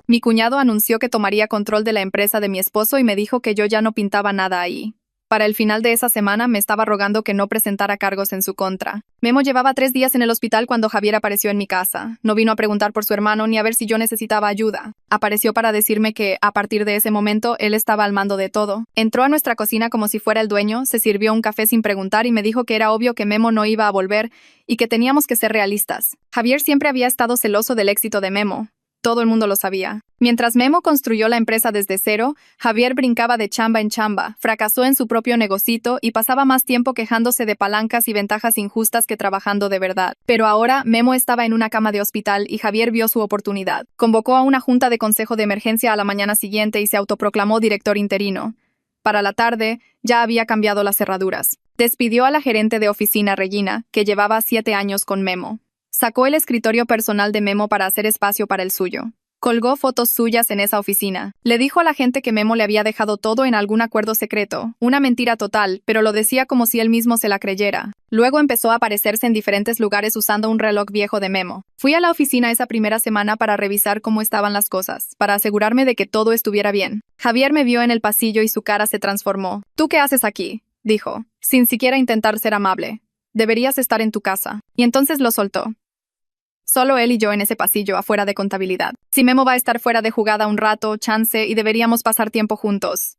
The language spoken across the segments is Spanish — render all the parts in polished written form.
Mi cuñado anunció que tomaría control de la empresa de mi esposo y me dijo que yo ya no pintaba nada ahí. Para el final de esa semana me estaba rogando que no presentara cargos en su contra. Memo llevaba 3 días en el hospital cuando Javier apareció en mi casa. No vino a preguntar por su hermano ni a ver si yo necesitaba ayuda. Apareció para decirme que, a partir de ese momento, él estaba al mando de todo. Entró a nuestra cocina como si fuera el dueño, se sirvió un café sin preguntar y me dijo que era obvio que Memo no iba a volver y que teníamos que ser realistas. Javier siempre había estado celoso del éxito de Memo. Todo el mundo lo sabía. Mientras Memo construyó la empresa desde cero, Javier brincaba de chamba en chamba, fracasó en su propio negocito y pasaba más tiempo quejándose de palancas y ventajas injustas que trabajando de verdad. Pero ahora Memo estaba en una cama de hospital y Javier vio su oportunidad. Convocó a una junta de consejo de emergencia a la mañana siguiente y se autoproclamó director interino. Para la tarde, ya había cambiado las cerraduras. Despidió a la gerente de oficina, Regina, que llevaba 7 años con Memo. Sacó el escritorio personal de Memo para hacer espacio para el suyo. Colgó fotos suyas en esa oficina. Le dijo a la gente que Memo le había dejado todo en algún acuerdo secreto, una mentira total, pero lo decía como si él mismo se la creyera. Luego empezó a aparecerse en diferentes lugares usando un reloj viejo de Memo. Fui a la oficina esa primera semana para revisar cómo estaban las cosas, para asegurarme de que todo estuviera bien. Javier me vio en el pasillo y su cara se transformó. ¿Tú qué haces aquí?, dijo, sin siquiera intentar ser amable. Deberías estar en tu casa. Y entonces lo soltó. Solo él y yo en ese pasillo afuera de contabilidad. Si Memo va a estar fuera de jugada un rato, chance, y deberíamos pasar tiempo juntos.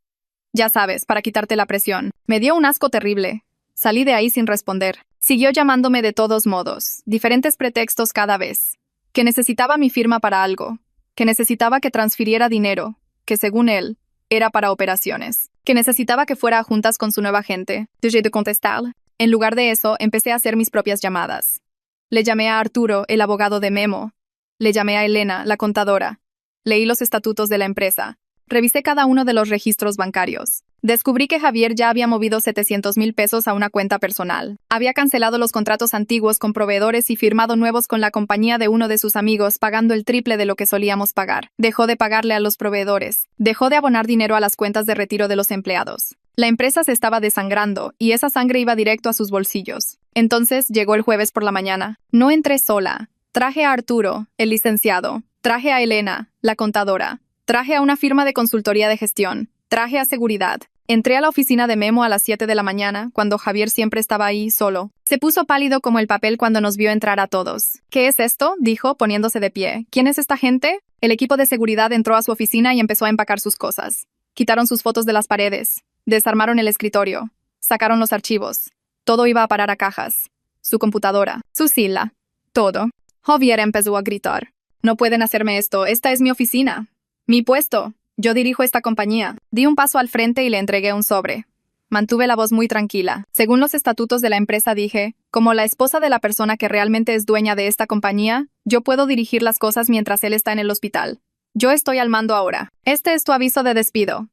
Ya sabes, para quitarte la presión. Me dio un asco terrible. Salí de ahí sin responder. Siguió llamándome de todos modos, diferentes pretextos cada vez. Que necesitaba mi firma para algo. Que necesitaba que transfiriera dinero. Que según él, era para operaciones. Que necesitaba que fuera a juntas con su nueva gente. Dejé de contestar. En lugar de eso, empecé a hacer mis propias llamadas. Le llamé a Arturo, el abogado de Memo. Le llamé a Elena, la contadora. Leí los estatutos de la empresa. Revisé cada uno de los registros bancarios. Descubrí que Javier ya había movido 700,000 pesos a una cuenta personal. Había cancelado los contratos antiguos con proveedores y firmado nuevos con la compañía de uno de sus amigos, pagando el triple de lo que solíamos pagar. Dejó de pagarle a los proveedores. Dejó de abonar dinero a las cuentas de retiro de los empleados. La empresa se estaba desangrando, y esa sangre iba directo a sus bolsillos. Entonces llegó el jueves por la mañana. No entré sola. Traje a Arturo, el licenciado. Traje a Elena, la contadora. Traje a una firma de consultoría de gestión. Traje a seguridad. Entré a la oficina de Memo a las 7 de la mañana, cuando Javier siempre estaba ahí, solo. Se puso pálido como el papel cuando nos vio entrar a todos. ¿Qué es esto?, dijo, poniéndose de pie. ¿Quién es esta gente? El equipo de seguridad entró a su oficina y empezó a empacar sus cosas. Quitaron sus fotos de las paredes. Desarmaron el escritorio. Sacaron los archivos. Todo iba a parar a cajas. Su computadora. Su silla. Todo. Javier empezó a gritar. No pueden hacerme esto. Esta es mi oficina. Mi puesto. Yo dirijo esta compañía. Di un paso al frente y le entregué un sobre. Mantuve la voz muy tranquila. Según los estatutos de la empresa dije, como la esposa de la persona que realmente es dueña de esta compañía, yo puedo dirigir las cosas mientras él está en el hospital. Yo estoy al mando ahora. Este es tu aviso de despido.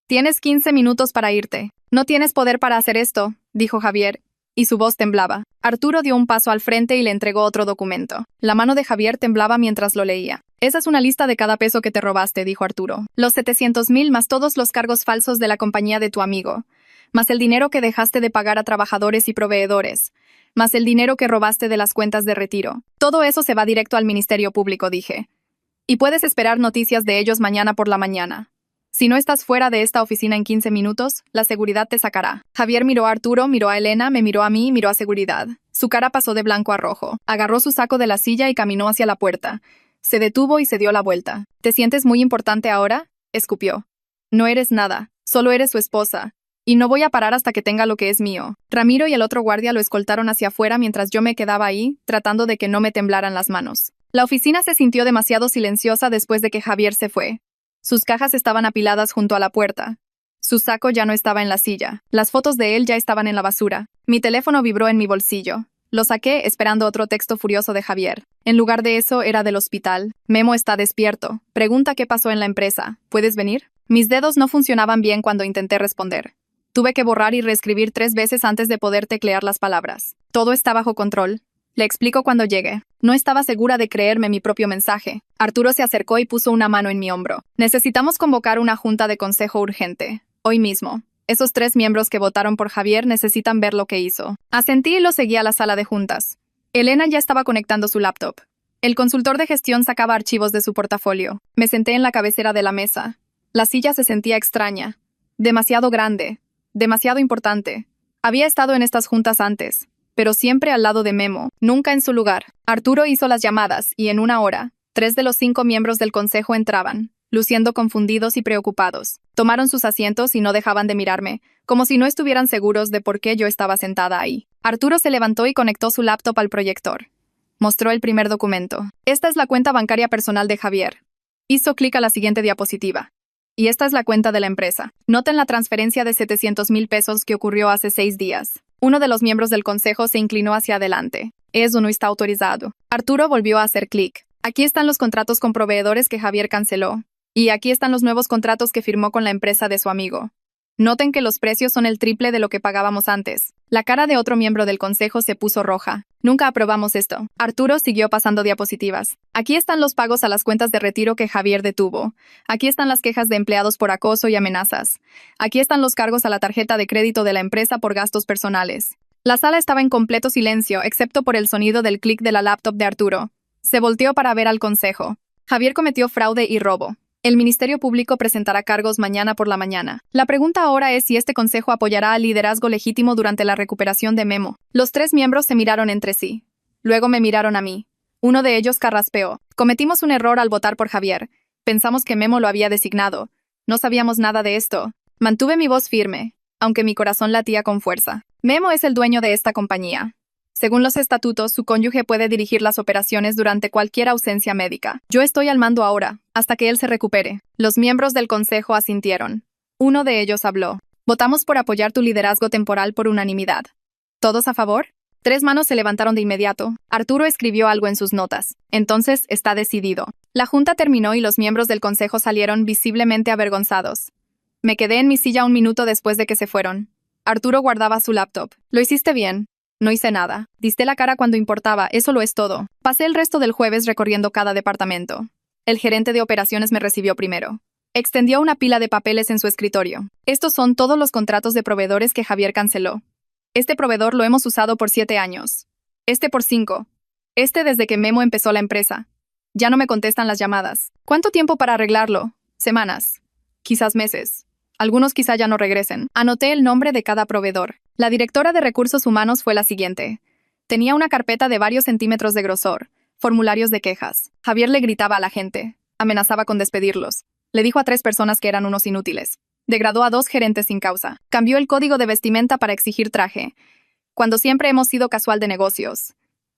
Tienes 15 minutos para irte. No tienes poder para hacer esto, dijo Javier, y su voz temblaba. Arturo dio un paso al frente y le entregó otro documento. La mano de Javier temblaba mientras lo leía. Esa es una lista de cada peso que te robaste, dijo Arturo. Los 700,000 más todos los cargos falsos de la compañía de tu amigo. Más el dinero que dejaste de pagar a trabajadores y proveedores. Más el dinero que robaste de las cuentas de retiro. Todo eso se va directo al Ministerio Público, dije. Y puedes esperar noticias de ellos mañana por la mañana. Si no estás fuera de esta oficina en 15 minutos, la seguridad te sacará. Javier miró a Arturo, miró a Elena, me miró a mí y miró a seguridad. Su cara pasó de blanco a rojo. Agarró su saco de la silla y caminó hacia la puerta. Se detuvo y se dio la vuelta. ¿Te sientes muy importante ahora?, escupió. No eres nada, solo eres su esposa. Y no voy a parar hasta que tenga lo que es mío. Ramiro y el otro guardia lo escoltaron hacia afuera mientras yo me quedaba ahí, tratando de que no me temblaran las manos. La oficina se sintió demasiado silenciosa después de que Javier se fue. Sus cajas estaban apiladas junto a la puerta. Su saco ya no estaba en la silla. Las fotos de él ya estaban en la basura. Mi teléfono vibró en mi bolsillo. Lo saqué esperando otro texto furioso de Javier. En lugar de eso, era del hospital. Memo está despierto. Pregunta qué pasó en la empresa. ¿Puedes venir? Mis dedos no funcionaban bien cuando intenté responder. Tuve que borrar y reescribir 3 veces antes de poder teclear las palabras. Todo está bajo control. Le explico cuando llegue. No estaba segura de creerme mi propio mensaje. Arturo se acercó y puso una mano en mi hombro. Necesitamos convocar una junta de consejo urgente. Hoy mismo. Esos 3 miembros que votaron por Javier necesitan ver lo que hizo. Asentí y lo seguí a la sala de juntas. Elena ya estaba conectando su laptop. El consultor de gestión sacaba archivos de su portafolio. Me senté en la cabecera de la mesa. La silla se sentía extraña. Demasiado grande. Demasiado importante. Había estado en estas juntas antes, pero siempre al lado de Memo, nunca en su lugar. Arturo hizo las llamadas y en una hora, 3 de los 5 miembros del consejo entraban, luciendo confundidos y preocupados. Tomaron sus asientos y no dejaban de mirarme, como si no estuvieran seguros de por qué yo estaba sentada ahí. Arturo se levantó y conectó su laptop al proyector. Mostró el primer documento. Esta es la cuenta bancaria personal de Javier. Hizo clic a la siguiente diapositiva. Y esta es la cuenta de la empresa. Noten la transferencia de 700,000 pesos que ocurrió hace 6 días. Uno de los miembros del consejo se inclinó hacia adelante. Eso no está autorizado. Arturo volvió a hacer clic. Aquí están los contratos con proveedores que Javier canceló. Y aquí están los nuevos contratos que firmó con la empresa de su amigo. Noten que los precios son el triple de lo que pagábamos antes. La cara de otro miembro del consejo se puso roja. Nunca aprobamos esto. Arturo siguió pasando diapositivas. Aquí están los pagos a las cuentas de retiro que Javier detuvo. Aquí están las quejas de empleados por acoso y amenazas. Aquí están los cargos a la tarjeta de crédito de la empresa por gastos personales. La sala estaba en completo silencio, excepto por el sonido del clic de la laptop de Arturo. Se volteó para ver al consejo. Javier cometió fraude y robo. El Ministerio Público presentará cargos mañana por la mañana. La pregunta ahora es si este consejo apoyará al liderazgo legítimo durante la recuperación de Memo. Los 3 miembros se miraron entre sí. Luego me miraron a mí. Uno de ellos carraspeó. Cometimos un error al votar por Javier. Pensamos que Memo lo había designado. No sabíamos nada de esto. Mantuve mi voz firme, aunque mi corazón latía con fuerza. Memo es el dueño de esta compañía. Según los estatutos, su cónyuge puede dirigir las operaciones durante cualquier ausencia médica. Yo estoy al mando ahora, hasta que él se recupere. Los miembros del consejo asintieron. Uno de ellos habló. Votamos por apoyar tu liderazgo temporal por unanimidad. ¿Todos a favor? 3 manos se levantaron de inmediato. Arturo escribió algo en sus notas. Entonces, está decidido. La junta terminó y los miembros del consejo salieron visiblemente avergonzados. Me quedé en mi silla un minuto después de que se fueron. Arturo guardaba su laptop. Lo hiciste bien. No hice nada. Diste la cara cuando importaba, eso lo es todo. Pasé el resto del jueves recorriendo cada departamento. El gerente de operaciones me recibió primero. Extendió una pila de papeles en su escritorio. Estos son todos los contratos de proveedores que Javier canceló. Este proveedor lo hemos usado por 7 años. Este por 5. Este desde que Memo empezó la empresa. Ya no me contestan las llamadas. ¿Cuánto tiempo para arreglarlo? Semanas. Quizás meses. Algunos quizá ya no regresen. Anoté el nombre de cada proveedor. La directora de recursos humanos fue la siguiente. Tenía una carpeta de varios centímetros de grosor, formularios de quejas. Javier le gritaba a la gente. Amenazaba con despedirlos. Le dijo a 3 personas que eran unos inútiles. Degradó a 2 gerentes sin causa. Cambió el código de vestimenta para exigir traje, cuando siempre hemos sido casual de negocios.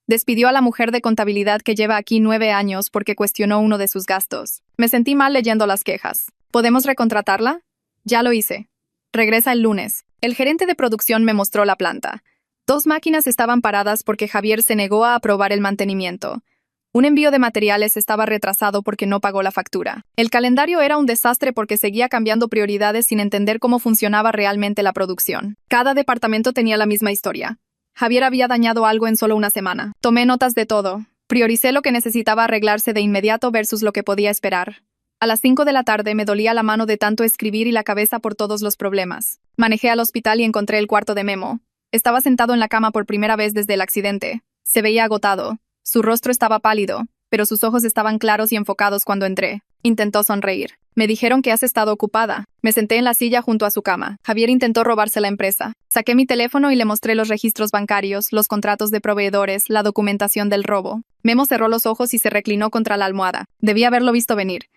Despidió a la mujer de contabilidad que lleva aquí 9 años porque cuestionó uno de sus gastos. Me sentí mal leyendo las quejas. ¿Podemos recontratarla? Ya lo hice. Regresa el lunes. El gerente de producción me mostró la planta. 2 máquinas estaban paradas porque Javier se negó a aprobar el mantenimiento. Un envío de materiales estaba retrasado porque no pagó la factura. El calendario era un desastre porque seguía cambiando prioridades sin entender cómo funcionaba realmente la producción. Cada departamento tenía la misma historia. Javier había dañado algo en solo una semana. Tomé notas de todo. Prioricé lo que necesitaba arreglarse de inmediato versus lo que podía esperar. A las 5 de la tarde me dolía la mano de tanto escribir y la cabeza por todos los problemas. Manejé al hospital y encontré el cuarto de Memo. Estaba sentado en la cama por primera vez desde el accidente. Se veía agotado. Su rostro estaba pálido, pero sus ojos estaban claros y enfocados cuando entré. Intentó sonreír. Me dijeron que has estado ocupada. Me senté en la silla junto a su cama. Javier intentó robarse la empresa. Saqué mi teléfono y le mostré los registros bancarios, los contratos de proveedores, la documentación del robo. Memo cerró los ojos y se reclinó contra la almohada. Debía haberlo visto venir.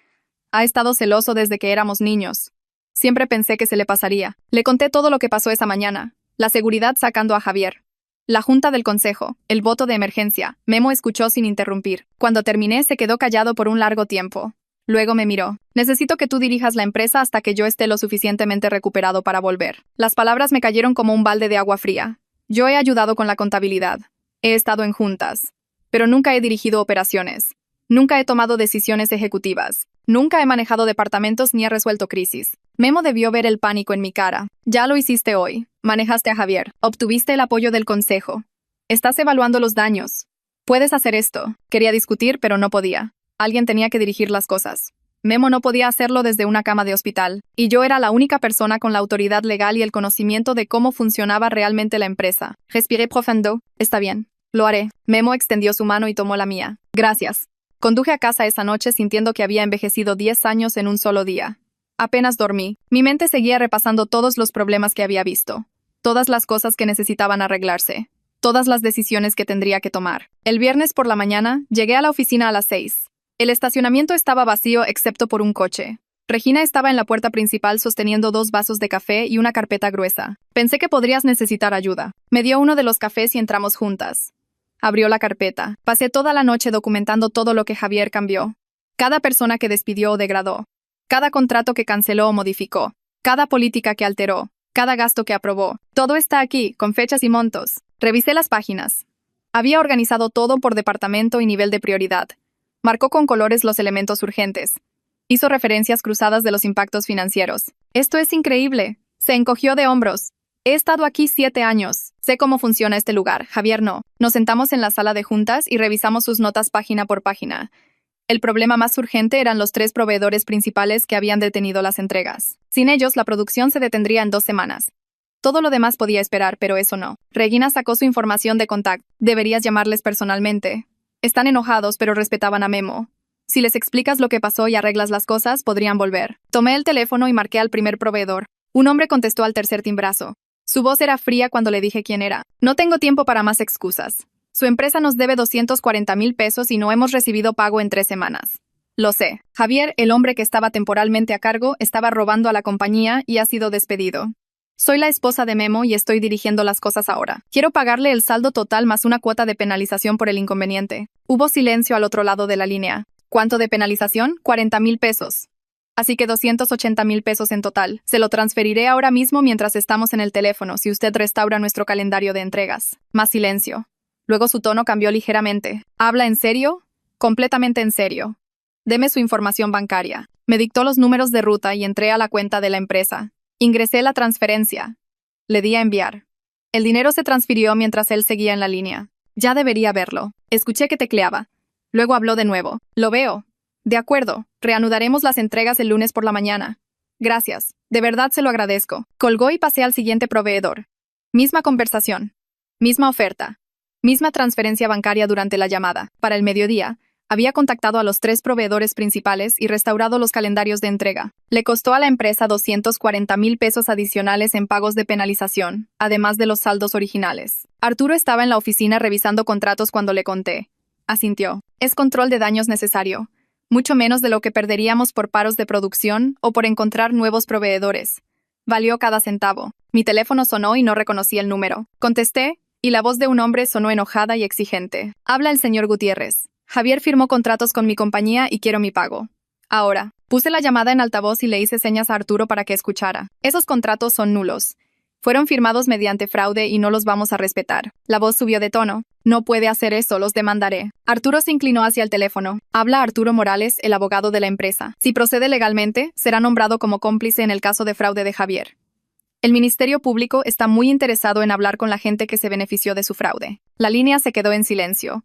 Ha estado celoso desde que éramos niños. Siempre pensé que se le pasaría. Le conté todo lo que pasó esa mañana. La seguridad sacando a Javier. La junta del consejo. El voto de emergencia. Memo escuchó sin interrumpir. Cuando terminé, se quedó callado por un largo tiempo. Luego me miró. Necesito que tú dirijas la empresa hasta que yo esté lo suficientemente recuperado para volver. Las palabras me cayeron como un balde de agua fría. Yo he ayudado con la contabilidad. He estado en juntas. Pero nunca he dirigido operaciones. Nunca he tomado decisiones ejecutivas. Nunca he manejado departamentos ni he resuelto crisis. Memo debió ver el pánico en mi cara. Ya lo hiciste hoy. Manejaste a Javier. Obtuviste el apoyo del consejo. Estás evaluando los daños. Puedes hacer esto. Quería discutir, pero no podía. Alguien tenía que dirigir las cosas. Memo no podía hacerlo desde una cama de hospital, y yo era la única persona con la autoridad legal y el conocimiento de cómo funcionaba realmente la empresa. Respiré profundo. Está bien. Lo haré. Memo extendió su mano y tomó la mía. Gracias. Conduje a casa esa noche sintiendo que había envejecido 10 años en un solo día. Apenas dormí. Mi mente seguía repasando todos los problemas que había visto. Todas las cosas que necesitaban arreglarse. Todas las decisiones que tendría que tomar. El viernes por la mañana, llegué a la oficina a las 6. El estacionamiento estaba vacío excepto por un coche. Regina estaba en la puerta principal sosteniendo 2 vasos de café y una carpeta gruesa. Pensé que podrías necesitar ayuda. Me dio uno de los cafés y entramos juntas. Abrió la carpeta. Pasé toda la noche documentando todo lo que Javier cambió. Cada persona que despidió o degradó. Cada contrato que canceló o modificó. Cada política que alteró. Cada gasto que aprobó. Todo está aquí, con fechas y montos. Revisé las páginas. Había organizado todo por departamento y nivel de prioridad. Marcó con colores los elementos urgentes. Hizo referencias cruzadas de los impactos financieros. Esto es increíble. Se encogió de hombros. He estado aquí 7 años. Sé cómo funciona este lugar. Javier no. Nos sentamos en la sala de juntas y revisamos sus notas página por página. El problema más urgente eran los 3 proveedores principales que habían detenido las entregas. Sin ellos, la producción se detendría en 2 semanas. Todo lo demás podía esperar, pero eso no. Regina sacó su información de contacto. Deberías llamarles personalmente. Están enojados, pero respetaban a Memo. Si les explicas lo que pasó y arreglas las cosas, podrían volver. Tomé el teléfono y marqué al primer proveedor. Un hombre contestó al tercer timbrazo. Su voz era fría cuando le dije quién era. No tengo tiempo para más excusas. Su empresa nos debe 240,000 pesos y no hemos recibido pago en 3 semanas. Lo sé. Javier, el hombre que estaba temporalmente a cargo, estaba robando a la compañía y ha sido despedido. Soy la esposa de Memo y estoy dirigiendo las cosas ahora. Quiero pagarle el saldo total más una cuota de penalización por el inconveniente. Hubo silencio al otro lado de la línea. ¿Cuánto de penalización? 40,000 pesos. Así que 280,000 pesos en total. Se lo transferiré ahora mismo mientras estamos en el teléfono, si usted restaura nuestro calendario de entregas. Más silencio. Luego su tono cambió ligeramente. ¿Habla en serio? Completamente en serio. Deme su información bancaria. Me dictó los números de ruta y entré a la cuenta de la empresa. Ingresé la transferencia. Le di a enviar. El dinero se transfirió mientras él seguía en la línea. Ya debería verlo. Escuché que tecleaba. Luego habló de nuevo. Lo veo. De acuerdo. Reanudaremos las entregas el lunes por la mañana. Gracias. De verdad se lo agradezco. Colgó y pasé al siguiente proveedor. Misma conversación. Misma oferta. Misma transferencia bancaria durante la llamada. Para el mediodía, había contactado a los 3 proveedores principales y restaurado los calendarios de entrega. Le costó a la empresa 240,000 pesos adicionales en pagos de penalización, además de los saldos originales. Arturo estaba en la oficina revisando contratos cuando le conté. Asintió. Es control de daños necesario. Mucho menos de lo que perderíamos por paros de producción o por encontrar nuevos proveedores. Valió cada centavo. Mi teléfono sonó y no reconocí el número. Contesté, y la voz de un hombre sonó enojada y exigente. Habla el señor Gutiérrez. Javier firmó contratos con mi compañía y quiero mi pago. Ahora. Puse la llamada en altavoz y le hice señas a Arturo para que escuchara. Esos contratos son nulos. Fueron firmados mediante fraude y no los vamos a respetar. La voz subió de tono. No puede hacer eso, los demandaré. Arturo se inclinó hacia el teléfono. Habla Arturo Morales, el abogado de la empresa. Si procede legalmente, será nombrado como cómplice en el caso de fraude de Javier. El Ministerio Público está muy interesado en hablar con la gente que se benefició de su fraude. La línea se quedó en silencio.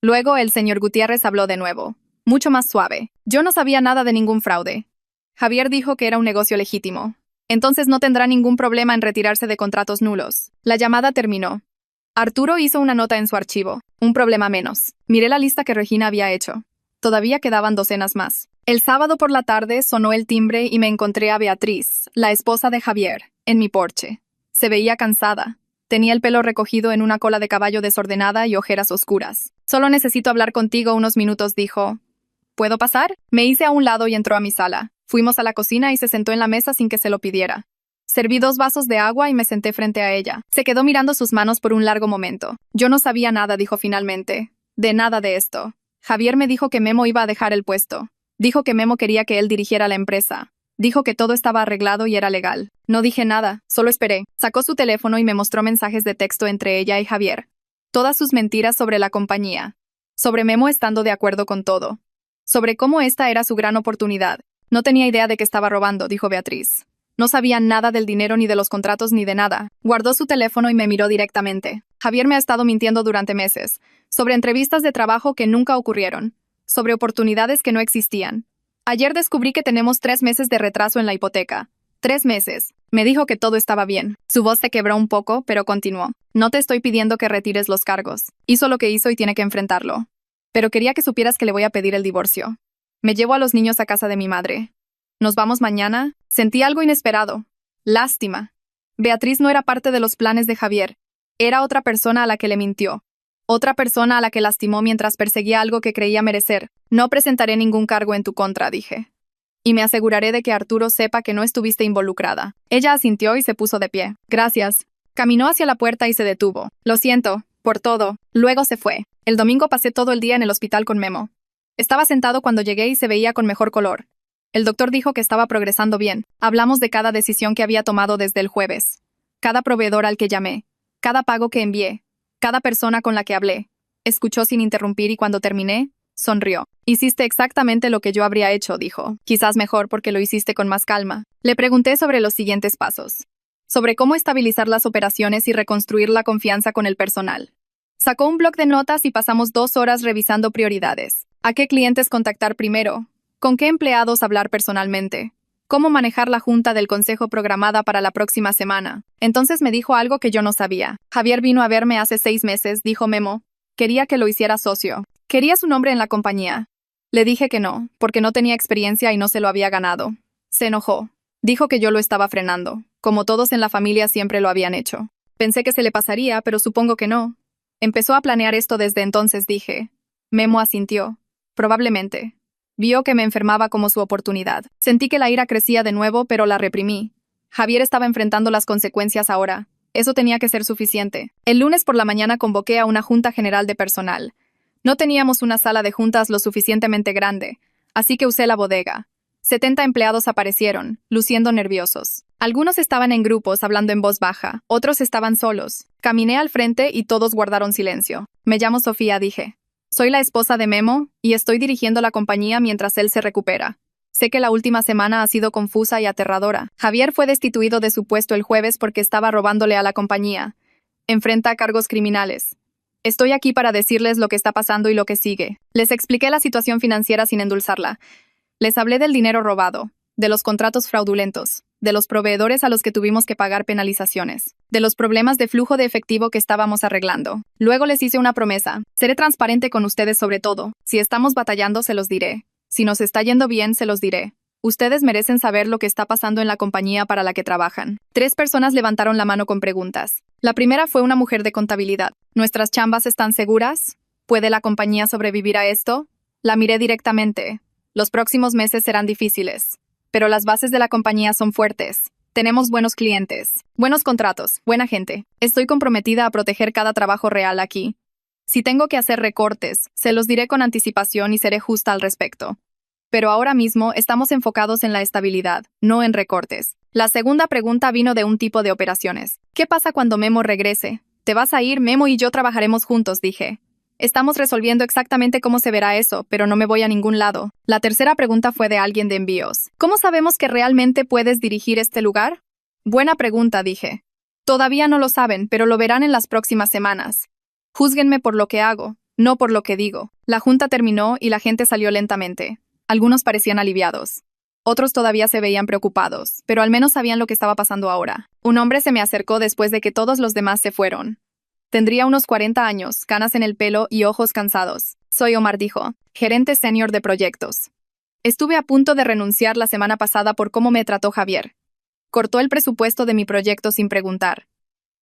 Luego el señor Gutiérrez habló de nuevo. Mucho más suave. Yo no sabía nada de ningún fraude. Javier dijo que era un negocio legítimo. Entonces no tendrá ningún problema en retirarse de contratos nulos. La llamada terminó. Arturo hizo una nota en su archivo. Un problema menos. Miré la lista que Regina había hecho. Todavía quedaban docenas más. El sábado por la tarde sonó el timbre y me encontré a Beatriz, la esposa de Javier, en mi porche. Se veía cansada. Tenía el pelo recogido en una cola de caballo desordenada y ojeras oscuras. Solo necesito hablar contigo unos minutos, dijo. ¿Puedo pasar? Me hice a un lado y entró a mi sala. Fuimos a la cocina y se sentó en la mesa sin que se lo pidiera. Serví 2 vasos de agua y me senté frente a ella. Se quedó mirando sus manos por un largo momento. Yo no sabía nada, dijo finalmente. De nada de esto. Javier me dijo que Memo iba a dejar el puesto. Dijo que Memo quería que él dirigiera la empresa. Dijo que todo estaba arreglado y era legal. No dije nada, solo esperé. Sacó su teléfono y me mostró mensajes de texto entre ella y Javier. Todas sus mentiras sobre la compañía. Sobre Memo estando de acuerdo con todo. Sobre cómo esta era su gran oportunidad. No tenía idea de que estaba robando, dijo Beatriz. No sabía nada del dinero ni de los contratos ni de nada. Guardó su teléfono y me miró directamente. Javier me ha estado mintiendo durante meses. Sobre entrevistas de trabajo que nunca ocurrieron. Sobre oportunidades que no existían. Ayer descubrí que tenemos 3 meses de retraso en la hipoteca. 3 meses. Me dijo que todo estaba bien. Su voz se quebró un poco, pero continuó. No te estoy pidiendo que retires los cargos. Hizo lo que hizo y tiene que enfrentarlo. Pero quería que supieras que le voy a pedir el divorcio. Me llevo a los niños a casa de mi madre. ¿Nos vamos mañana? Sentí algo inesperado. Lástima. Beatriz no era parte de los planes de Javier. Era otra persona a la que le mintió. Otra persona a la que lastimó mientras perseguía algo que creía merecer. No presentaré ningún cargo en tu contra, dije. Y me aseguraré de que Arturo sepa que no estuviste involucrada. Ella asintió y se puso de pie. Gracias. Caminó hacia la puerta y se detuvo. Lo siento, por todo. Luego se fue. El domingo pasé todo el día en el hospital con Memo. Estaba sentado cuando llegué y se veía con mejor color. El doctor dijo que estaba progresando bien. Hablamos de cada decisión que había tomado desde el jueves. Cada proveedor al que llamé. Cada pago que envié. Cada persona con la que hablé. Escuchó sin interrumpir y cuando terminé, sonrió. Hiciste exactamente lo que yo habría hecho, dijo. Quizás mejor porque lo hiciste con más calma. Le pregunté sobre los siguientes pasos. Sobre cómo estabilizar las operaciones y reconstruir la confianza con el personal. Sacó un bloc de notas y pasamos 2 horas revisando prioridades. ¿A qué clientes contactar primero? ¿Con qué empleados hablar personalmente? ¿Cómo manejar la junta del consejo programada para la próxima semana? Entonces me dijo algo que yo no sabía. Javier vino a verme hace 6 meses, dijo Memo. Quería que lo hiciera socio. Quería su nombre en la compañía. Le dije que no, porque no tenía experiencia y no se lo había ganado. Se enojó. Dijo que yo lo estaba frenando, como todos en la familia siempre lo habían hecho. Pensé que se le pasaría, pero supongo que no. Empezó a planear esto desde entonces, dije. Memo asintió. Probablemente. Vio que me enfermaba como su oportunidad. Sentí que la ira crecía de nuevo, pero la reprimí. Javier estaba enfrentando las consecuencias ahora. Eso tenía que ser suficiente. El lunes por la mañana convoqué a una junta general de personal. No teníamos una sala de juntas lo suficientemente grande, así que usé la bodega. 70 empleados aparecieron, luciendo nerviosos. Algunos estaban en grupos hablando en voz baja, otros estaban solos. Caminé al frente y todos guardaron silencio. Me llamo Sofía, dije. Soy la esposa de Memo y estoy dirigiendo la compañía mientras él se recupera. Sé que la última semana ha sido confusa y aterradora. Javier fue destituido de su puesto el jueves porque estaba robándole a la compañía. Enfrenta cargos criminales. Estoy aquí para decirles lo que está pasando y lo que sigue. Les expliqué la situación financiera sin endulzarla. Les hablé del dinero robado, de los contratos fraudulentos, de los proveedores a los que tuvimos que pagar penalizaciones, de los problemas de flujo de efectivo que estábamos arreglando. Luego les hice una promesa. Seré transparente con ustedes sobre todo. Si estamos batallando, se los diré. Si nos está yendo bien, se los diré. Ustedes merecen saber lo que está pasando en la compañía para la que trabajan. 3 personas levantaron la mano con preguntas. La primera fue una mujer de contabilidad. ¿Nuestras chambas están seguras? ¿Puede la compañía sobrevivir a esto? La miré directamente. Los próximos meses serán difíciles. Pero las bases de la compañía son fuertes. Tenemos buenos clientes, buenos contratos, buena gente. Estoy comprometida a proteger cada trabajo real aquí. Si tengo que hacer recortes, se los diré con anticipación y seré justa al respecto. Pero ahora mismo estamos enfocados en la estabilidad, no en recortes. La segunda pregunta vino de un tipo de operaciones. ¿Qué pasa cuando Memo regrese? Te vas a ir, Memo y yo trabajaremos juntos, dije. Estamos resolviendo exactamente cómo se verá eso, pero no me voy a ningún lado. La tercera pregunta fue de alguien de envíos. ¿Cómo sabemos que realmente puedes dirigir este lugar? Buena pregunta, dije. Todavía no lo saben, pero lo verán en las próximas semanas. Júzguenme por lo que hago, no por lo que digo. La junta terminó y la gente salió lentamente. Algunos parecían aliviados. Otros todavía se veían preocupados, pero al menos sabían lo que estaba pasando ahora. Un hombre se me acercó después de que todos los demás se fueron. Tendría unos 40 años, canas en el pelo y ojos cansados. Soy Omar, dijo, gerente senior de proyectos. Estuve a punto de renunciar la semana pasada por cómo me trató Javier. Cortó el presupuesto de mi proyecto sin preguntar.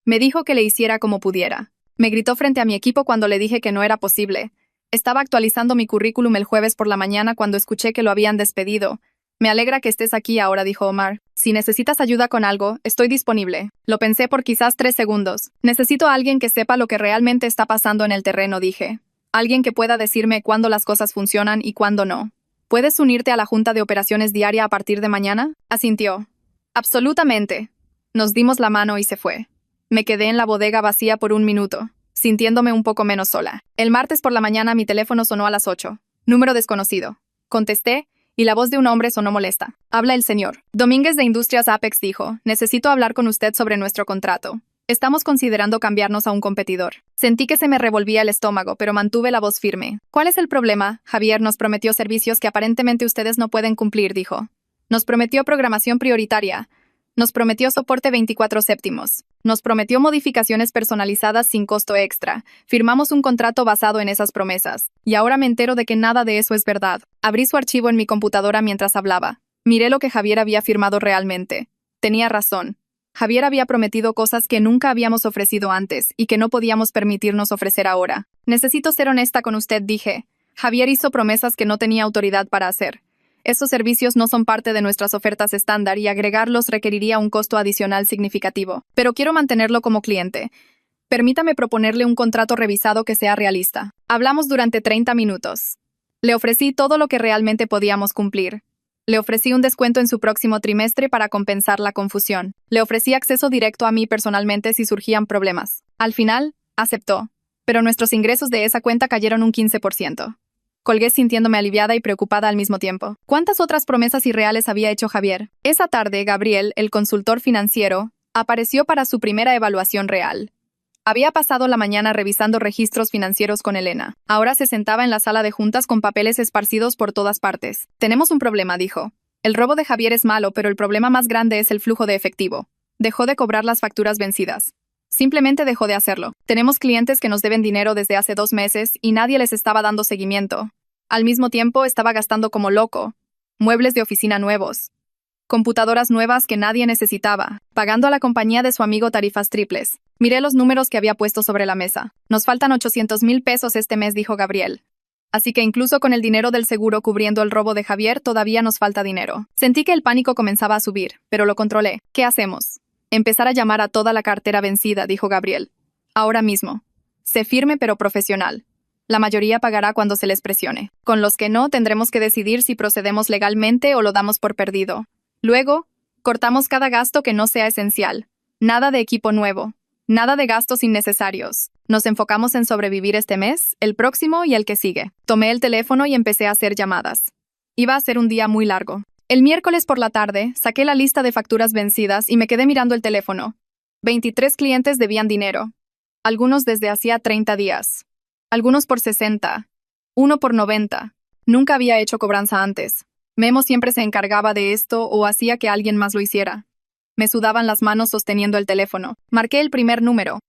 Me dijo que le hiciera como pudiera. Me gritó frente a mi equipo cuando le dije que no era posible. Estaba actualizando mi currículum el jueves por la mañana cuando escuché que lo habían despedido. Me alegra que estés aquí ahora, dijo Omar. Si necesitas ayuda con algo, estoy disponible. Lo pensé por quizás 3 segundos. Necesito a alguien que sepa lo que realmente está pasando en el terreno, dije. Alguien que pueda decirme cuándo las cosas funcionan y cuándo no. ¿Puedes unirte a la junta de operaciones diaria a partir de mañana? Asintió. Absolutamente. Nos dimos la mano y se fue. Me quedé en la bodega vacía por 1 minuto, sintiéndome un poco menos sola. El martes por la mañana mi teléfono sonó a las 8. Número desconocido. Contesté, y la voz de un hombre sonó molesta. Habla el señor. Domínguez de Industrias Apex dijo, necesito hablar con usted sobre nuestro contrato. Estamos considerando cambiarnos a un competidor. Sentí que se me revolvía el estómago, pero mantuve la voz firme. ¿Cuál es el problema? Javier nos prometió servicios que aparentemente ustedes no pueden cumplir, dijo. Nos prometió programación prioritaria, Nos prometió soporte 24/7. Nos prometió modificaciones personalizadas sin costo extra. Firmamos un contrato basado en esas promesas. Y ahora me entero de que nada de eso es verdad. Abrí su archivo en mi computadora mientras hablaba. Miré lo que Javier había firmado realmente. Tenía razón. Javier había prometido cosas que nunca habíamos ofrecido antes y que no podíamos permitirnos ofrecer ahora. Necesito ser honesta con usted, dije. Javier hizo promesas que no tenía autoridad para hacer. Esos servicios no son parte de nuestras ofertas estándar y agregarlos requeriría un costo adicional significativo. Pero quiero mantenerlo como cliente. Permítame proponerle un contrato revisado que sea realista. Hablamos durante 30 minutos. Le ofrecí todo lo que realmente podíamos cumplir. Le ofrecí un descuento en su próximo trimestre para compensar la confusión. Le ofrecí acceso directo a mí personalmente si surgían problemas. Al final, aceptó. Pero nuestros ingresos de esa cuenta cayeron un 15%. Colgué sintiéndome aliviada y preocupada al mismo tiempo. ¿Cuántas otras promesas irreales había hecho Javier? Esa tarde, Gabriel, el consultor financiero, apareció para su primera evaluación real. Había pasado la mañana revisando registros financieros con Elena. Ahora se sentaba en la sala de juntas con papeles esparcidos por todas partes. Tenemos un problema, dijo. El robo de Javier es malo, pero el problema más grande es el flujo de efectivo. Dejó de cobrar las facturas vencidas. Simplemente dejó de hacerlo. Tenemos clientes que nos deben dinero desde hace 2 meses y nadie les estaba dando seguimiento. Al mismo tiempo, estaba gastando como loco. Muebles de oficina nuevos. Computadoras nuevas que nadie necesitaba, pagando a la compañía de su amigo tarifas triples. Miré los números que había puesto sobre la mesa. Nos faltan 800,000 pesos este mes, dijo Gabriel. Así que incluso con el dinero del seguro cubriendo el robo de Javier, todavía nos falta dinero. Sentí que el pánico comenzaba a subir, pero lo controlé. ¿Qué hacemos? Empezar a llamar a toda la cartera vencida, dijo Gabriel. Ahora mismo. Sé firme pero profesional. La mayoría pagará cuando se les presione. Con los que no, tendremos que decidir si procedemos legalmente o lo damos por perdido. Luego, cortamos cada gasto que no sea esencial. Nada de equipo nuevo. Nada de gastos innecesarios. Nos enfocamos en sobrevivir este mes, el próximo y el que sigue. Tomé el teléfono y empecé a hacer llamadas. Iba a ser un día muy largo. El miércoles por la tarde, saqué la lista de facturas vencidas y me quedé mirando el teléfono. 23 clientes debían dinero. Algunos desde hacía 30 días. Algunos por 60. Uno por 90. Nunca había hecho cobranza antes. Memo siempre se encargaba de esto o hacía que alguien más lo hiciera. Me sudaban las manos sosteniendo el teléfono. Marqué el primer número.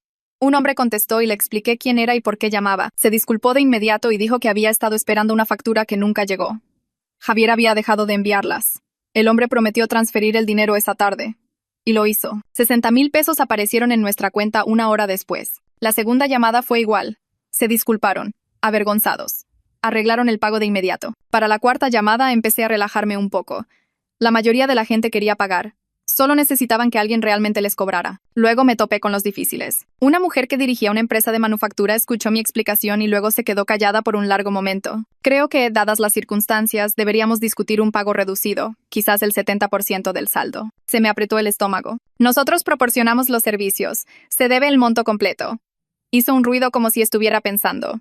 Un hombre contestó y le expliqué quién era y por qué llamaba. Se disculpó de inmediato y dijo que había estado esperando una factura que nunca llegó. Javier había dejado de enviarlas. El hombre prometió transferir el dinero esa tarde. Y lo hizo. 60,000 pesos aparecieron en nuestra cuenta 1 hora después. La segunda llamada fue igual. Se disculparon. Avergonzados. Arreglaron el pago de inmediato. Para la cuarta llamada empecé a relajarme un poco. La mayoría de la gente quería pagar. Solo necesitaban que alguien realmente les cobrara. Luego me topé con los difíciles. Una mujer que dirigía una empresa de manufactura escuchó mi explicación y luego se quedó callada por un largo momento. Creo que, dadas las circunstancias, deberíamos discutir un pago reducido, quizás el 70% del saldo. Se me apretó el estómago. Nosotros proporcionamos los servicios. Se debe el monto completo. Hizo un ruido como si estuviera pensando.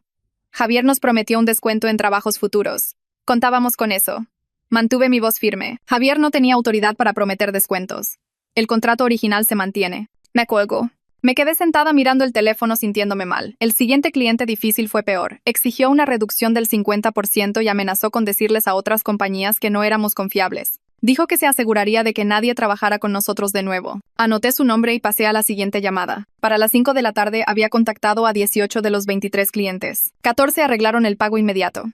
Javier nos prometió un descuento en trabajos futuros. Contábamos con eso. Mantuve mi voz firme. Javier no tenía autoridad para prometer descuentos. El contrato original se mantiene. Me cuelgo. Me quedé sentada mirando el teléfono sintiéndome mal. El siguiente cliente difícil fue peor. Exigió una reducción del 50% y amenazó con decirles a otras compañías que no éramos confiables. Dijo que se aseguraría de que nadie trabajara con nosotros de nuevo. Anoté su nombre y pasé a la siguiente llamada. Para las 5 de la tarde había contactado a 18 de los 23 clientes. 14 arreglaron el pago inmediato.